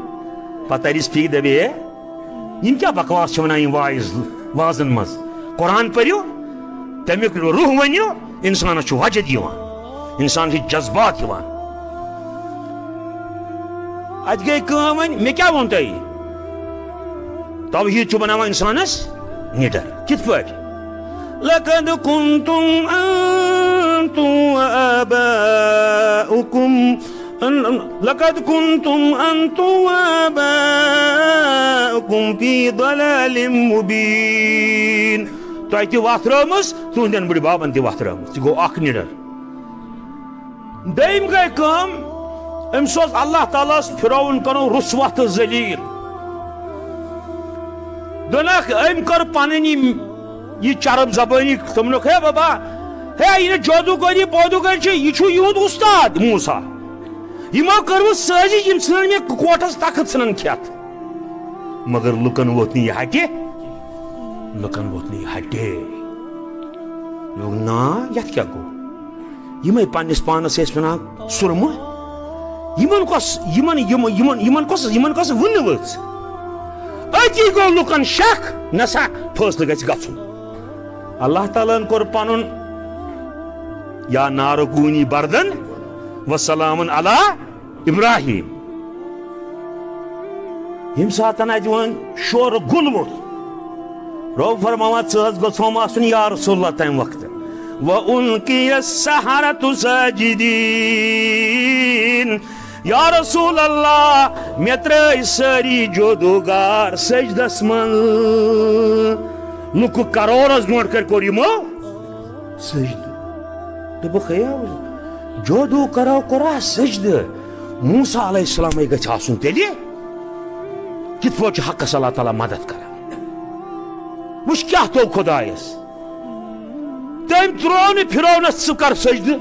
پتہٕ ترِس فِکرِ دپہِ ہے یِم کیٛاہ بکواس چھِ ونان یِم وازن منٛز قرآن پٔرِو تمیُک روح ؤنِو انسانس چھُ وجد یِوان انسانس چھِ جذبات یِوان اتہِ گٔے کٲم وۄنۍ مےٚ کیٛاہ ووٚن تۄہہِ توحیٖد چھُ بناوان انسانس نِڈر کِتھ پٲٹھۍ لقد كنتم كنتم أنتم وآباؤكم في ضلال مبين. تۄہہِ تہِ وَتھ رٲومٕژ تُہنٛدٮ۪ن بٕڈِ بابن تہِ وَتھ رٲومٕژ. یہِ گوٚو اکھ نِڈر. دوٚیِم گٔے کٲم، أمِس اوس اللہ تعالیٰ ہس فرعون کرُن رُسوا تہٕ ذلیٖل. دوٚپنکھ أمۍ کٔر پنٕنۍ یہِ چرب زبٲنی. دوٚپنکھ ہے بابا ہے یہِ جادوگری پودوگری چھِ یہِ چھُ یِہُنٛد اُستاد موسیٰ. یِمو کٔروٕ سٲزِش یِم ژھٕنن مےٚ کوٹھس تخت ژھٕنن کھٮ۪تھ. مگر لُکن ووت نہٕ یہِ ہٹہِ. لُکن ووت نہٕ یہِ ہٹے. نا یتھ کیٛاہ گوٚو؟ یِمے پننِس پانس ٲسۍ ونان سُرمہٕ. یِمن کۄس وٕنہِ ؤژھ. أتی گوٚو لُکن شک نسا فٲصلہٕ گژھِ گژھُن. اللہ تعالیٰ ہن کوٚر پنُن یا نارٕ کوٗنی بردن وسلامن علی ابراہیم. ییٚمہِ ساتن اتہِ وۄنۍ شورٕ گُل ووٚتھ رۄب فرماوان ژٕ حظ گوٚژھوم آسُن یا رسول اللہ تمہِ وقتہٕ. وَأُلْقِيَ السَّحَرَةُ ساجدین. یا رسول اللہ مےٚ ترٛٲے سٲری جودوگار سجدس منٛز. لُکہٕ کرورس برونٛٹھ کٔرۍ کوٚر یِمو سجدٕ. دوٚپُکھ ہے جودو کرو کوٚرا سجدٕ. موسیٰ علیہ السلامے گژھِ آسُن تیٚلہِ. کِتھ پٲٹھۍ چھُ حقس اللہ تعالیٰ مدد کران. وٕچھ کیٛاہ توٚگ خۄدایس. تٔمۍ ترٛوو نہٕ فرعونس ژٕ کر سجدٕ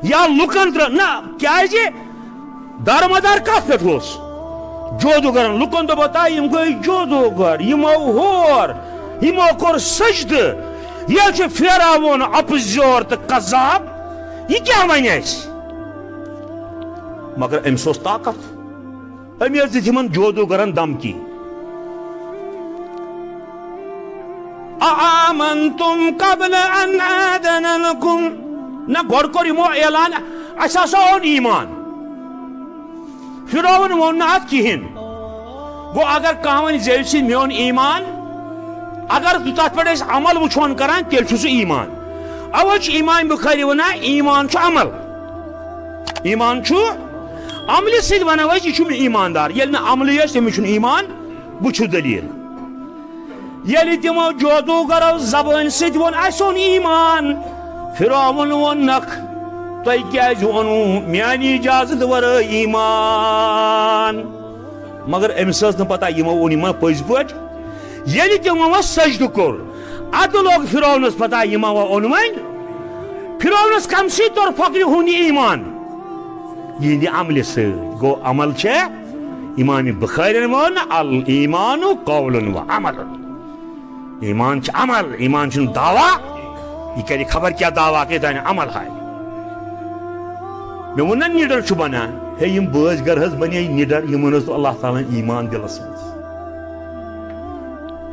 یا لُکن ترٛٲو نہ. کیٛازِ دارمدار کتھ پٮ۪ٹھ اوس؟ جودوگرن. لُکن دوٚپ یِم گٔے جودوگر یِمو ہور یِمو کوٚر سجدٕ. ییٚلہِ چھُ فرعون اپزیور تہٕ قذاب یہِ کیٛاہ وَنہِ اَسہِ؟ مگر أمِس اوس طاقت. أمۍ حظ دِژ یِمن جودوگرن دمکی. أآمنتم قبل أن آذن لكم. نہ گۄڈٕ کوٚر یِمو اعلان اَسہِ ہسا اوٚن ایٖمان. فرعون ووٚن نہٕ اتھ کِہینۍ. گوٚو اگر کانٛہہ وَنہِ زیوِ سۭتۍ مےٚ اوٚن ایٖمان اگر تتھ پٮ۪ٹھ أسۍ عمل وٕچھون کران تیٚلہِ چھُ سُہ ایٖمان. اوے چھُ امام بخاری ونان ایٖمان چھُ عمل. ایٖمان چھُ عملہِ سۭتۍ ونو أسۍ یہِ چھُ ایٖماندار. ییٚلہِ نہٕ عملٕے آسہِ تٔمِس چھُنہٕ ایٖمان. بہٕ چھُس دٔلیٖل. ییٚلہِ تِمو جودوگرو زبٲنۍ سۭتۍ ووٚن اَسہِ اوٚن ایٖمان. فرعون ووٚنکھ تۄہہِ کیٛازِ اوٚنوٕ میانہِ اِجازت ورٲے ایٖمان. مگر أمِس ٲس نہٕ پتہ یِمو اوٚن یِمن پٔزۍ پٲٹھۍ. ییٚلہِ تِمو سجدٕ کوٚر ادٕ لوٚگ فرعونس پتہ یِمو اوٚن وۄنۍ. فرعونس کمہِ سۭتۍ توٚر فخرِ ہُنٛد ایٖمان؟ یِہنٛدِ عملہِ سۭتۍ. گوٚو عمل چھےٚ امام بخارین ووٚن الایٖمانُ قولٌ و عمل. ایٖمان چھُ عمل. ایٖمان چھُنہٕ دعوا. یہِ کرِ خبر کیٛاہ دعوا کیٛاہ عمل ہاے. مےٚ ووٚن نا نِڈر چھُ بنان. ہے یِم بٲژ گر حظ بنے نِڈر یِمن اوس اللہ تعالیٰ ہن ایٖمان دِلس منٛز.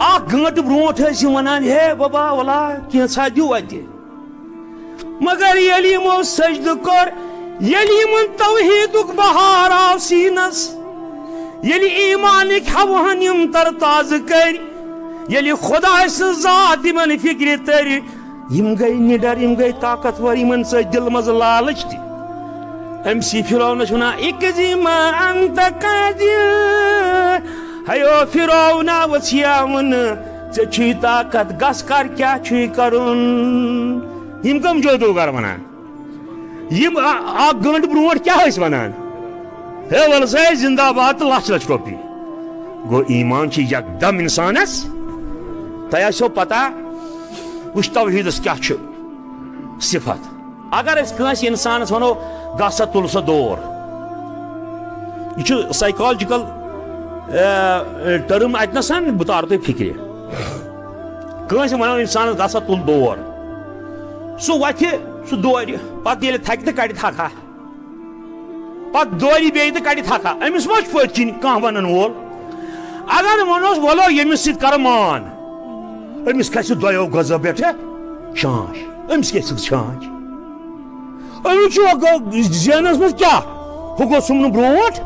اکھ گٲنٛٹہٕ برونٛٹھ ٲسۍ یِم ونان ہے بابا ولا کینٛژھا دِیِو اَتہِ. مگر ییٚلہِ یِمو سجدٕ کوٚر ییٚلہِ یِمن توحیٖدُک بہار آو سیٖنس ییٚلہِ ایٖمانٕکۍ ہوہن یِم تر تازٕ کٔرۍ ییٚلہِ خۄداے سٕنٛز ذات یِمن فِکرِ تٔرِ یِم گٔے نِڈر یِم گٔے طاقتور یِمن ژٔج دِلہٕ منٛز لالٕچ تہِ. أمۍ سی فرعونس ونان اِقضِ ما انت قاضٍ. ہیو فرعونا ؤژھیاوُن ژےٚ چھُے طاقت گژھ کر کیٛاہ چھُے کرُن. یِم کٕم جودوگر ونان؟ یِم اکھ گٲنٛٹہٕ برونٛٹھ کیٛاہ ٲسۍ ونان؟ ہے وَلہٕ سا ہے زندہ باد تہٕ لچھ لچھ رۄپیہِ. گوٚو ایٖمان چھُ یکدم انسانس. تۄہہِ آسیو پتہ وٕچھ توحیٖدس کیٛاہ چھُ صفت. اگر أسۍ کٲنٛسہِ انسانس ونو گژھ سا تُل سا دور یہ چھُ سایکالجِکل ٹٔرٕم اتنسن بہٕ تارٕ تۄہہِ فِکرِ. کٲنٛسہِ ونو انسانس گژھ سا تُل دور سُہ وتھِ سُہ دورِ پتہٕ ییٚلہِ تھکہِ تہٕ کڑِ تھکھا پتہٕ دورِ بیٚیہِ تہٕ کڑِ تھکھا. أمِس ما چھُ پٔتۍ کِنۍ کانٛہہ ونن وول. اگر ونوس ولو ییٚمِس سۭتۍ کر مان أمِس کھسہِ دۄیو غزو پٮ۪ٹھٕ شانش. أمِس کیٛاہ شانش؟ أمِس چھُ ذہنس منٛز کیٛاہ ہُہ گوٚژھ سُمنہٕ برونٛٹھ.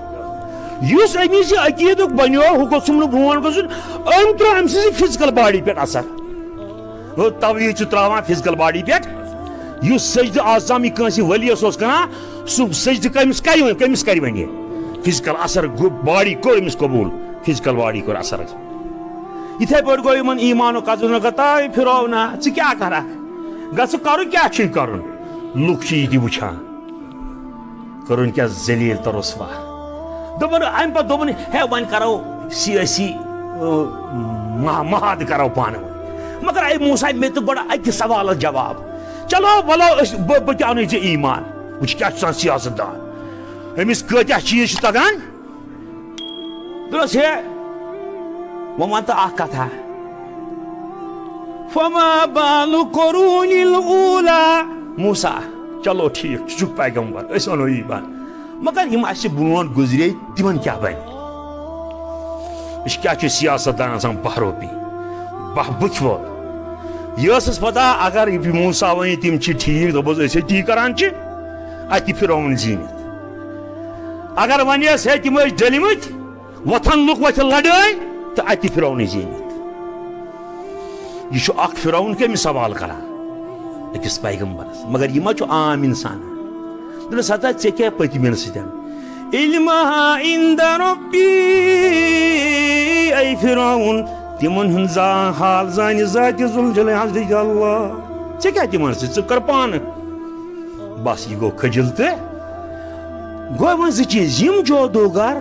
یُس أمِس یہِ عقیٖدُک بنیو ہُہ گوٚژھ سُمنہٕ برونٛٹھ گژھُن. أمۍ ترٛوو أمۍ سٕنٛزِ فِزکل باڈی پٮ۪ٹھ اثر. توحیٖد چھُ تراوان فِزکل باڈی پٮ۪ٹھ یُس سجدٕ آزامی کٲنٛسہِ ؤلیَس اوس کران سُہ سجدٕ کٔمِس کَرِ وۄنۍ یہِ فِزِکل اثر باڈی کوٚر أمِس قبوٗل فِزِکل باڈی کوٚر اثر یِتھَے پٲٹھۍ گوٚو یِمن ایٖمانُک اَژُن تاے فِرعونا ژٕ کیٛاہ کَرکھ گژھٕ کَرُن کیٛاہ چھُے کَرُن لُکھ چھِ یہِ تہِ وٕچھان کٔرٕن کیٛاہ ذلیٖل تہٕ رُسوا دوٚپُن اَمہِ پَتہٕ دوٚپُن ہے وۄنۍ کَرو سِیٲسی محادٕ کَرو پانہٕ ؤنۍ مگر اے موسا مےٚ تہٕ گۄڈٕ اَکہِ سوالس جواب چلو وَلو أسۍ بہٕ تہِ اَنٕے ژےٚ ایٖمان وٕچھ کیٛاہ چھُ آسان سیاست دان أمِس کۭتیاہ چیٖز چھِ تگان دوٚپُس ہے وۄنۍ وَن تہٕ اکھ کتھا فما بالُ قرون الاوٗلا موسا چلو ٹھیٖک ژٕ چھُکھ پیغمبر أسۍ اَنو ایٖمان مگر یِم اَسہِ برونٛٹھ گُزرے تِمن کیٛاہ بنہِ أسۍ کیٛاہ چھِ سیاست دان آسان باہ رۄپیہِ باہ بٕتھِ وول یہِ ٲسٕس پتہ اگر موسا وَنہِ تِم چھِ ٹھیٖک دوٚپُس أسۍ ہے تی کران چھِ اَتہِ فرعون زیٖنِتھ اگر وَنیس ہے تِم ٲسۍ ڈٔلۍمٕتۍ وۄتھن لُکھ وۄتھِ لڑٲے تہٕ اَتہِ فرعونٕے زیٖنِتھ یہِ چھُ اکھ فرعون کٔمِس سوال کران أکِس پیغمبرس مگر یہِ ما چھُ عام اِنسان دوٚپُس ہتا ژےٚ کیٛاہ پٔتمٮ۪ن سۭتۍ علمہا عند ربی اے فرعون تِمن ہُنٛد حال زانہِ ذاتہِ ذوالجلال حضرت اللہ ژےٚ کیٛاہ تِمن سۭتۍ ژٕ کر پانہٕ بس یہِ گوٚو کھٔجِل تہٕ گوٚو وۄنۍ زٕ چیٖز یِم جودوگر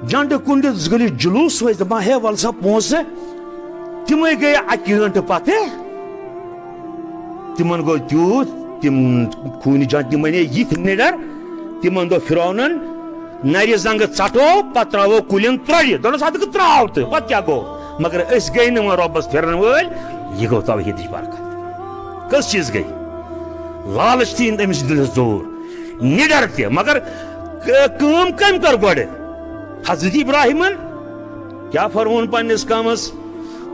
جنڈٕ کُنڈِتھ گٔلِتھ جلوٗس ؤسۍ دپان ہے ول سا پونٛسہٕ تِمے گٔیے اکہِ گٲنٛٹہٕ پتہٕ تِمن گوٚو تیوٗت تِم خوٗنہِ جنٛگ تِم بنے یِتھۍ نِڈر تِمن دوٚپ فرعونن نرِ زنٛگہٕ ژٹو پتہٕ ترٛاوو کُلٮ۪ن ترٛٲڑِتھ دوٚپنس ہتہٕ ترٛاو تہٕ پتہٕ کیٛاہ گوٚو مگر أسۍ گٔے نہٕ وۄنۍ رۄبس پھِرن وٲلۍ یہِ گوٚو توحیٖدٕچ برکت کٔژ چیٖز گٔے لالچ تہِ أنۍ أمِس دِلس زور نِڈر تہِ مگر کٲم کٔمۍ کٔر گۄڈٕ حضرت ابراہیمن کیٛاہ فرمووُن پننِس قومس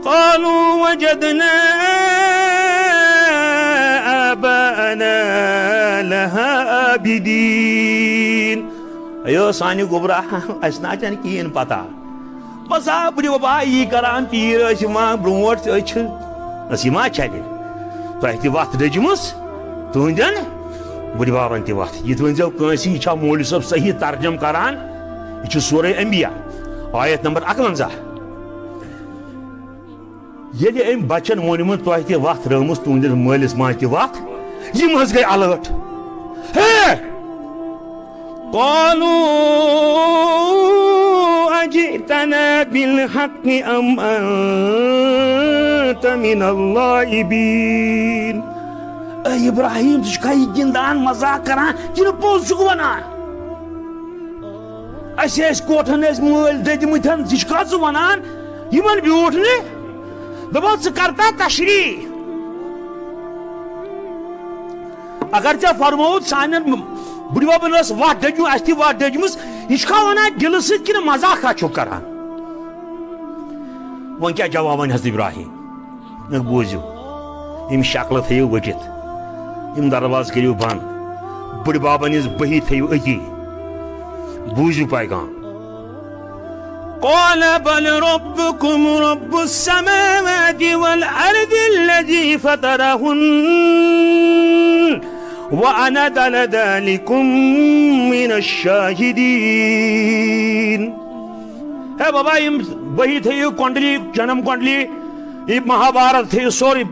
قالوا وجدنا آباءنا لها عابدين ايو سانہِ گوٚبرا اسہِ نہ چھنہٕ کِہیٖنۍ پتہ بس آ بٕڈِ ببا یی کران تیٖر ٲسۍ یِوان برونٛٹھ أسۍ چھِ أسۍ یِما چھلہِ تۄہہِ تہِ وتھ دٔجمٕژ تُہنٛدٮ۪ن بٕڈِ بابن تہِ وتھ یہِ تہِ ؤنۍزیو کٲنٛسہِ یہِ چھا مولوی صٲب صحیح ترجم کران یہِ چھُ سورُے انبیا آیت نمبر 51 ییٚلہِ أمۍ بچن ووٚنمُت تۄہہِ تہِ وتھ رٲومٕژ تُہنٛدِس مٲلِس ماجہِ تہِ وتھ یِم حظ گٔے الٲٹ ہے قالوا اجئتنا بالحق ام انت من اللاعبين اے ابراہیم ژٕ چھُکھا یہِ گِنٛدان مزاق کران کِنہٕ پوٚز چھُکھ ونان اسہِ ٲسۍ کوٹھن ٲسۍ مٲلۍ دٔدۍمٕتۍ ژٕ چھُکھا ژٕ ونان یِمن بیوٗٹھ نہٕ دوٚپُن ژٕ کر تا تشریح اگر ژےٚ فرمووُتھ سانٮ۪ن بٕڈِ ببن ٲس وتھ دٔجمٕژ اسہِ تہِ وتھ دٔجمٕژ یہِ چھُکھا ونان دِلہٕ سۭتۍ کِنہٕ مزاقا چھُکھ کران وۄنۍ کیٛاہ جواب وَنہِ حضرت ابراہیم بوٗزِو یِم شکلہٕ تھٲیِو ؤٹِتھ یِم دروازٕ کٔرِو بنٛد بٕڈِ بابن ہِنٛز بٔہی تھٲیِو أتی بوٗزِو پیغام قال بل ربكم رب السماوات والأرض الذي فطرهن وأنا على ذلكم من الشاهدين ہے بابا یِم بٔہی تھٲیِو کۄنٛڈلی جنم کۄنٛڈلی یہِ مہابھارت تھٲیِو سورُے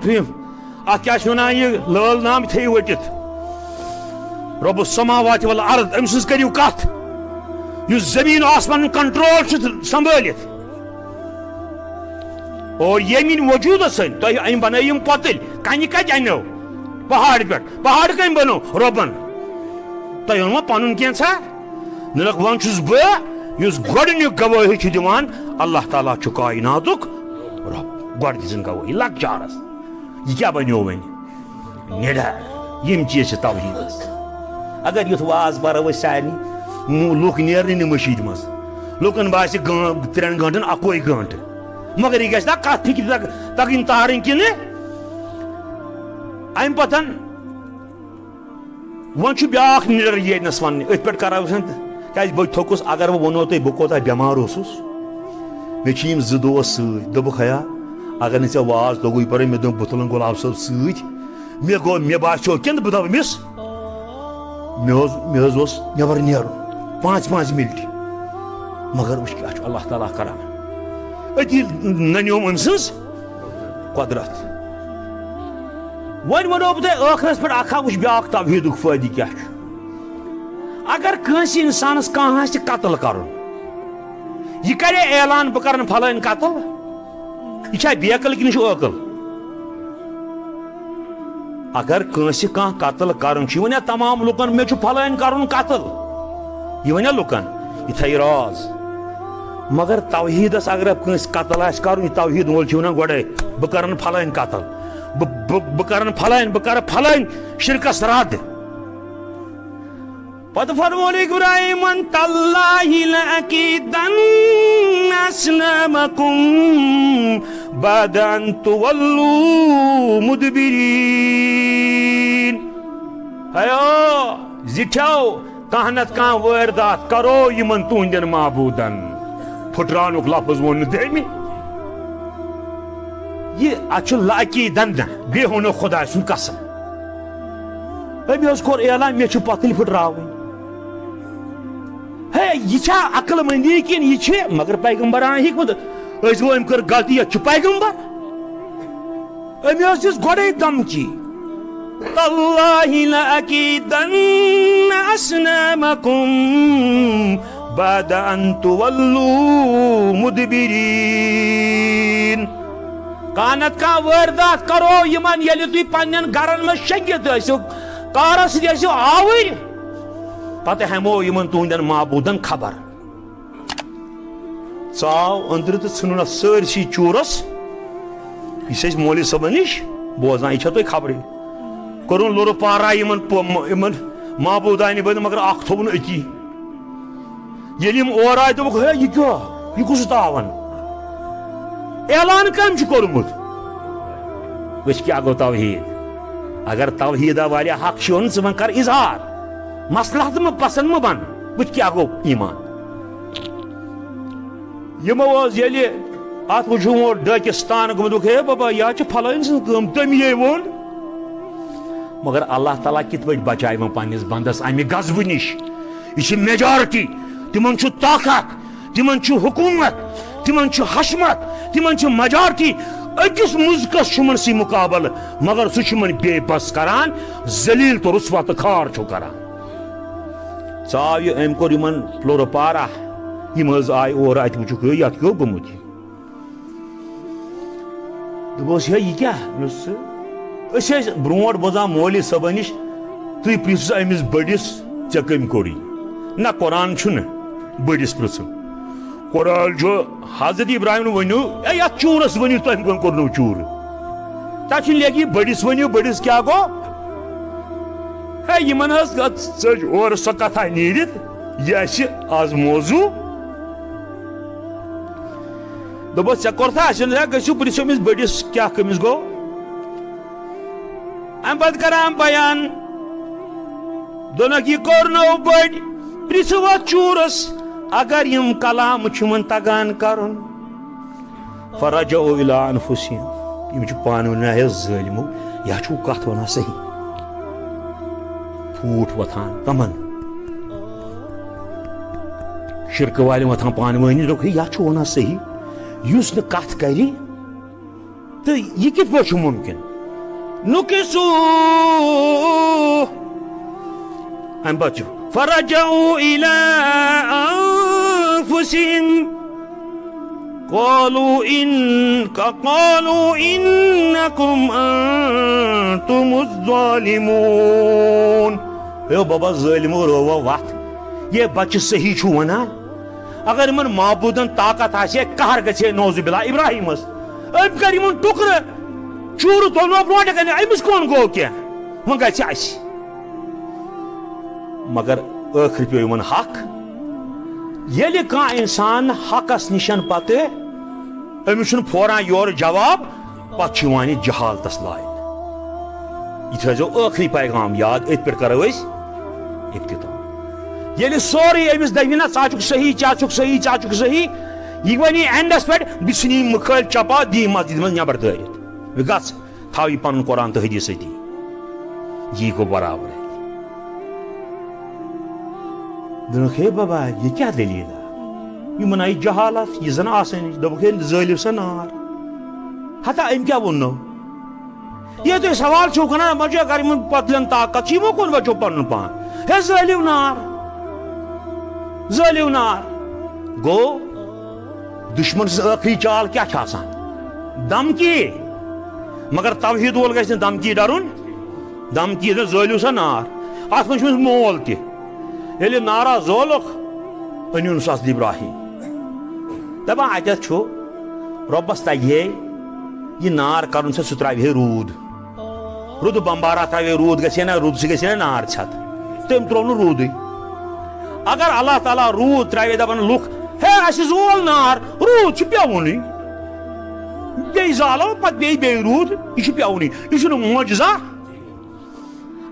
اتھ کیٛاہ چھِ ونان یہِ لٲل نام تھٲیِو ؤٹِتھ رۄب السماوات والارض أمۍ سٕنٛز کٔرِو کتھ یُس زمیٖن آسمان کنٹرول چھُ سنبھٲلِتھ اور ییٚمہِ وجوٗدس سۭتۍ تۄہہِ أمۍ بنٲیِم پۄتٕلۍ کنہِ کتہِ انیو پہاڑ پٮ۪ٹھ پہاڑ کٔمۍ بنوو رۄبن تۄہہِ اوٚنوا پنُن کینٛژھا نہٕ وۄنۍ چھُس بہٕ یُس گۄڈٕنیُک گوٲہی چھُ دِوان اللہ تعالیٰ چھُ کایناتُک رۄب گۄڈٕ دِژٕن گوٲہی لۄکچارس یہِ کیٛاہ بنیو وۄنۍ نِڈر یِم چیٖز چھِ توحیٖدس اگر یُتھ واز برو أسۍ سارنٕے لُکھ نیرنٕے نہٕ مٔشیٖد منٛز لُکن باسہِ 3 گٲنٛٹن اَکوے گٲنٛٹہٕ مگر یہِ گژھِ نا کتھ فِکرِ تگٕنۍ تارٕنۍ کِنہٕ امہِ پتہٕ وۄنۍ چھُ بیٛاکھ نِڈر ییٚتنس وننہِ أتھۍ پٮ۪ٹھ کرو کیٛازِ بہٕ تھوٚکُس اگر بہٕ ووٚنو تۄہہِ بہٕ کوتاہ بٮ۪مار اوسُس مےٚ چھِ یِم 2 دوس سۭتۍ دوٚپُکھ ہیا اگر نہٕ ژےٚ واز توٚگُے پرٕنۍ مےٚ دوٚپ بہٕ تُلن گۄلاب صٲب سۭتۍ مے باسیو کن بہ دپمس مے نبر نیرن 5 منٹ مگر وچ کیا اللہ تعالیٰ کران اتی ننیوم أمۍ سٕنٛز قدرت ون ونو بہ ٲخرس پہ اکھا وچ بیاکھ توحیدُک فٲیدٕ کیا اگر کٲنٛسہِ انسانس کانٛہہ آسہِ قتل کرُن یہ کرے اعلان بہ کرن فلٲنۍ قتل یہ چھا بیقل کِنہٕ یہِ چھُ عٲقل اگر کٲنٛسہِ کانٛہہ قتل کرُن چھُ یہِ ونیا تمام لُکن مےٚ چھُ فلٲنۍ کرُن قتل یہِ ونیا لُکن یہِ تھایہِ راز مگر توحیدس اگر کٲنٛسہِ قتل آسہِ کرُن یہِ توحید وول چھُ ونان گۄڈے بہ کرن فلٲنۍ قتل بہ کرن فلٲنۍ بہ کرٕ فلٲنۍ شرکس رد پتہ فرمون ابراہیمن تاللہ لأکیدن اصنامکم بعد ان تولوا مدبرین ہیو زٹھو کانٛہہ نتہٕ کانٛہہ وٲردات کرو یمن تُہندین معبوٗدن پھٹرانُک لفظ ووٚن نہٕ تٔمۍ یہ اچھو لأکیدن بیٚیہِ ووٚنُن خۄداے سُنٛد قسم أمۍ حظ کوٚر اعلان مےٚ چھُ پتٕلۍ پھٹراوٕنۍ ہے یہ چھا عقل مندی کن یہ چھ مگر پیغمبران ہیکو أسۍ گوٚو أمۍ کٔر غلطی یتھ چھُ پیغمبر أمۍ حظ دِژ گۄڈے دمکی تاللہ لأکیدن اصنامکم بعد ان تولوا مدبرین کانٛہہ نتہٕ کانٛہہ وٲردات کرو یمن ییٚلہِ تُہۍ پننٮ۪ن گرن منٛز شنگِتھ ٲسِو کارس سۭتۍ ٲسِو آوٕرۍ پتہ ہیمو یمن تُہندین معبوٗدن خبر ژاو أنٛدرٕ تہٕ ژھٕنُن اتھ سٲرسٕے چوٗرس یہ چھِ أسۍ مولوی صٲبن نِش بوزان یہ چھا تۄہہِ خبرٕے کوٚرُن لُرٕ پارا یمن معبوٗدانہِ بٔلۍ مگر اکھ تھوٚوُن أتی ییٚلہِ یِم اور آے دوٚپُکھ ہے یہِ کیٛاہ یہِ کُس تاون اعلان کٔمۍ چھُ کوٚرمُت وٕچھ کیٛاہ گوٚو توحید اگر توحیدا واریاہ حق چھُن ژٕ وۄنۍ کر اظہار مصلحت مہ پسند مہ بن وٕچھ کیٛاہ گوٚو ایمان یِمو حظ ییٚلہِ اتھ وٕچھُم اور ڈٲکِس تان گوٚمُت ہے بابا یہِ حظ چھِ فلٲنۍ سٕنٛز کٲم تٔمی ووٚن مگر اللہ تعالیٰ کِتھ پٲٹھۍ بچایہِ وۄنۍ پننِس بندس امہِ غضبہٕ نِش یہِ چھِ میجارٹی تِمن چھُ طاقت تِمن چھُ حکوٗمت تِمن چھُ حشمت تِمن چھُ میجارٹی أکِس مُزکس چھُ یِمن سۭتۍ مُقابلہٕ مگر سُہ چھُ یِمن بے بس کران ذلیل تہٕ رسوا تہٕ کھار چھُ کران ژاو یہِ أمۍ کوٚر یِمن لُرٕ پارا یِم حظ آے اور اتہِ وٕچھُکھ ہے یتھ کیٛاہ گوٚمُت دوٚپُس ہے یہِ کیٛاہ أسۍ ٲسۍ برونٛٹھ بوزان مولوی صٲبن نِش تُہۍ پرژھِو أمِس بٔڑِس ژےٚ کٔمۍ کوٚرُے نہ قرآن چھُنہٕ بٔڑِس پرژھِو قرآن چھُ حضرت ابراہیم ؤنِو ہے یتھ چوٗرس ؤنِو تۄہہِ کٔمۍ کوٚرنو چوٗرٕ تتھ چھُ لیکھِتھ بٔڑِس ؤنِو بٔڑِس کیٛاہ گوٚو ہے یِمن حظ ژٔج اورٕ سۄ کتھا نیٖرِتھ یہِ آسہِ آز موضوٗع دوٚپُس ژےٚ کوٚرتھا اَسہِ ہے گٔژھِو پرژھِو أمِس بٔڑِس کیٛاہ کٔمِس گوٚو امہِ پتہٕ کران بیان دوٚپنکھ یہِ کوٚرنو بٔڑۍ پرژھِو اتھ چوٗرس اگر یِم کلام چھُ یِمن تگان کرُن فرجعوا الی انفسہم یِم چھِ پانہٕ ؤنۍ ہے ظٲلمو یا چھُو کتھ ونان صحیح پھوٗٹ وۄتھان کمن شرکہٕ والٮ۪ن وۄتھان پانہٕ ؤنۍ دوٚپُکھ ہے یا چھُ ونان صحیح یُس نہٕ کتھ کرِ تہٕ یہِ کِتھ پٲٹھۍ چھُ مُمکِن نُکِسوٗ امہِ پتہٕ چھُ فرجعوا الی انفسہم قالوا انکم انتم الظالمون ہے بابا ظٲلمو رٲوا وتھ یہ بچہ صحیح چھُ ونان اگر یِمن معبوٗدن طاقت آسہِ ہے قہر گژھِ ہے نوزِ باللہ ابراہیمس أمۍ کر یِمن ٹُکرٕ چوٗرٕ تُلنو برونٛٹھٕ کنہِ أمِس کون گوٚو کینٛہہ وۄنۍ گژھِ اسہِ مگر ٲخر پیٚو یِمن حق ییٚلہِ کانٛہہ اِنسان حقس نِشن پتہٕ أمِس چھُنہٕ پھوران یورٕ جواب پتہٕ چھُ یِوان یہِ جہالتس لاینہٕ یہِ تھٲیزیو ٲخری پیغام یاد أتھۍ پٮ۪ٹھ کرو أسۍ افتِتام ییٚلہِ سورُے أمِس دپہِ نہ ژٕ چھُکھ صحیح ژٕ چھُکھ صحیح ژٕ چھُکھ صحیح یہِ وَنہِ اینڈس پٮ۪ٹھ بہٕ ژھٕنہِ مٕکھٲلۍ چپا دِیہِ مسجد منٛز نٮ۪بر دٲرِتھ گژھ تھاو یہِ پنُن قرآن تہٕ حدیٖث أتی یہ کو برابر ہے. دنک ہے بابا یہ کیا دلیل ہے یہ منائی جہالت یہ زن آسانی دبک ہے ظالم سا نار ہتا ام کیا ونو یہ تو سوال چھو کنا مجھے اگر من پتلن طاقت چی وہ کون بچو پن پان ہے ظالم نار گو دشمن سے آخری چال کیا چھاسان دمکی مگر توحید وول گژھِ نہٕ دمکی ڈرُن دمکی نہٕ زٲلِو سا نار اتھ منٛز چھُ أمِس مول تہِ ییٚلہِ نارا زولُکھ أنِوُن سُہ حضرت ابراہیم دپان اتٮ۪تھ چھُ رۄبس تگہِ ہے یہِ نار کرُن سُہ ترٛاوِ ہے روٗد رُدٕ بمبارا ترٛاوِ ہے روٗد گژھِ ہے نا روٗد سۭتۍ گژھِ ہے نا نار ژھٮ۪تھ تٔمۍ ترٛوو نہٕ روٗدٕے اگر اللہ تعالیٰ روٗد ترٛاوِ دپان لُکھ ہے اَسہِ زول نار روٗد چھُ پیوٚونٕے بیٚیہِ زالو پتہٕ بیٚیہِ روٗد یہِ چھُ پیوٚونٕے یہِ چھُنہٕ معجزہ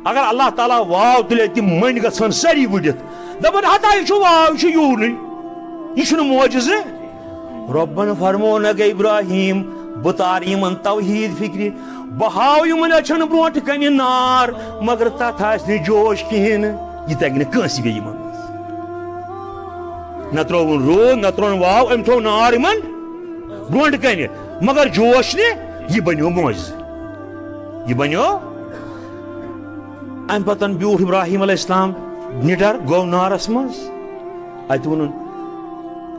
اگر اللہ تعالیٰ واو تُلے تِم مٔنٛڈۍ گژھن سٲری وٕڈِتھ دپان ہتا یہِ چھُ واو یہِ چھُ یوٗرنٕے یہِ چھُنہٕ معجزٕ رۄبن فرموو نہ گٔے ابراہیم بہٕ تارٕ یِمن توحیٖد فکرِ بہٕ ہاو یِمن أچھن برونٛٹھ کنہِ نار مگر تتھ آسہِ نہٕ جوش کِہیٖنۍ نہٕ یہِ تگہِ نہٕ کٲنٛسہِ بیٚیہِ یِمن منٛز نہ ترٛووُن روٗد نہ ترٛووُن واو أمۍ تھوٚو نار یِمن برونٛٹھ کنہِ مگر جوش نہٕ یہِ بنیو معجزٕ یہِ بنیو امہِ پتن بیوٗٹھ ابراہیم علیہ السلام نِڈر گوٚو نارس منٛز اتہِ ووٚنُن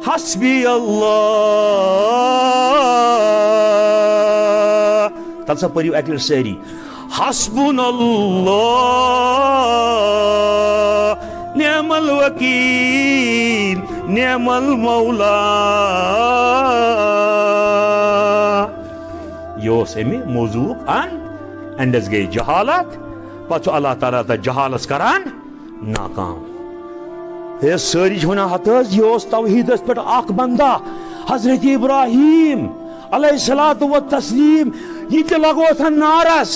حسبی اللہ تل سا پٔرِو اکہِ لٹہِ سٲری حسبُن اللہ نعم الوکیل نعم المولا یہ اوس امہِ موضوعُک اینڈس گٔے جہالت پتہٕ چھُ اللہ تعالیٰ تتھ جہالس کران ناکام ہے سٲری چھِ ونان ہتہٕ حظ یہِ اوس توحیٖدس پٮ۪ٹھ اکھ بندہ حضرت ابراہیم علیہ الصلوۃ والتسلیم یہ تہِ لگوتھن نارس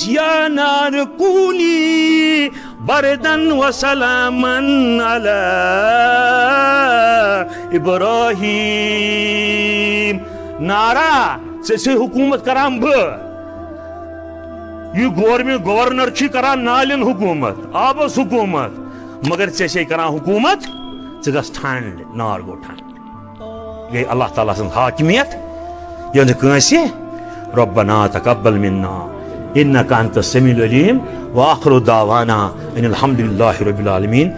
یا نار کونی بردن وسلامن علی ابراہیم نارا ژےٚ حکومت کران بہٕ یہ گورنر چھ کران نالین حکومت آبس حکومت مگر ژےٚ کران حکومت ژٕ گژھ ٹھنڈ نار گوٚو ٹھنڈ گٔے اللہ تعالیٰ سٕنٛز حاکمیت یہِ نہٕ کٲنٛسہِ ربنا تقبل منا انك انت السميع العليم واخر دعوانا ان الحمد لله رب العالمين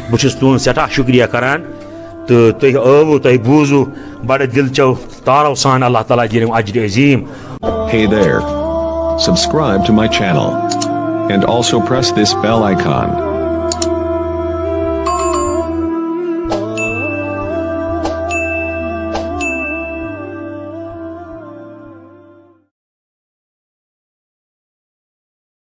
بہٕ چھُس تُہُنٛد سٮ۪ٹھاہ شُکریہ کران تہٕ تُہۍ ٲوٕ تُہۍ بوٗزوٕ بڑٕ دِلچو تارو سان اللہ تعالیٰ دِنِو اجر عظیٖم. Hey there. Subscribe to my channel. And also press this bell icon.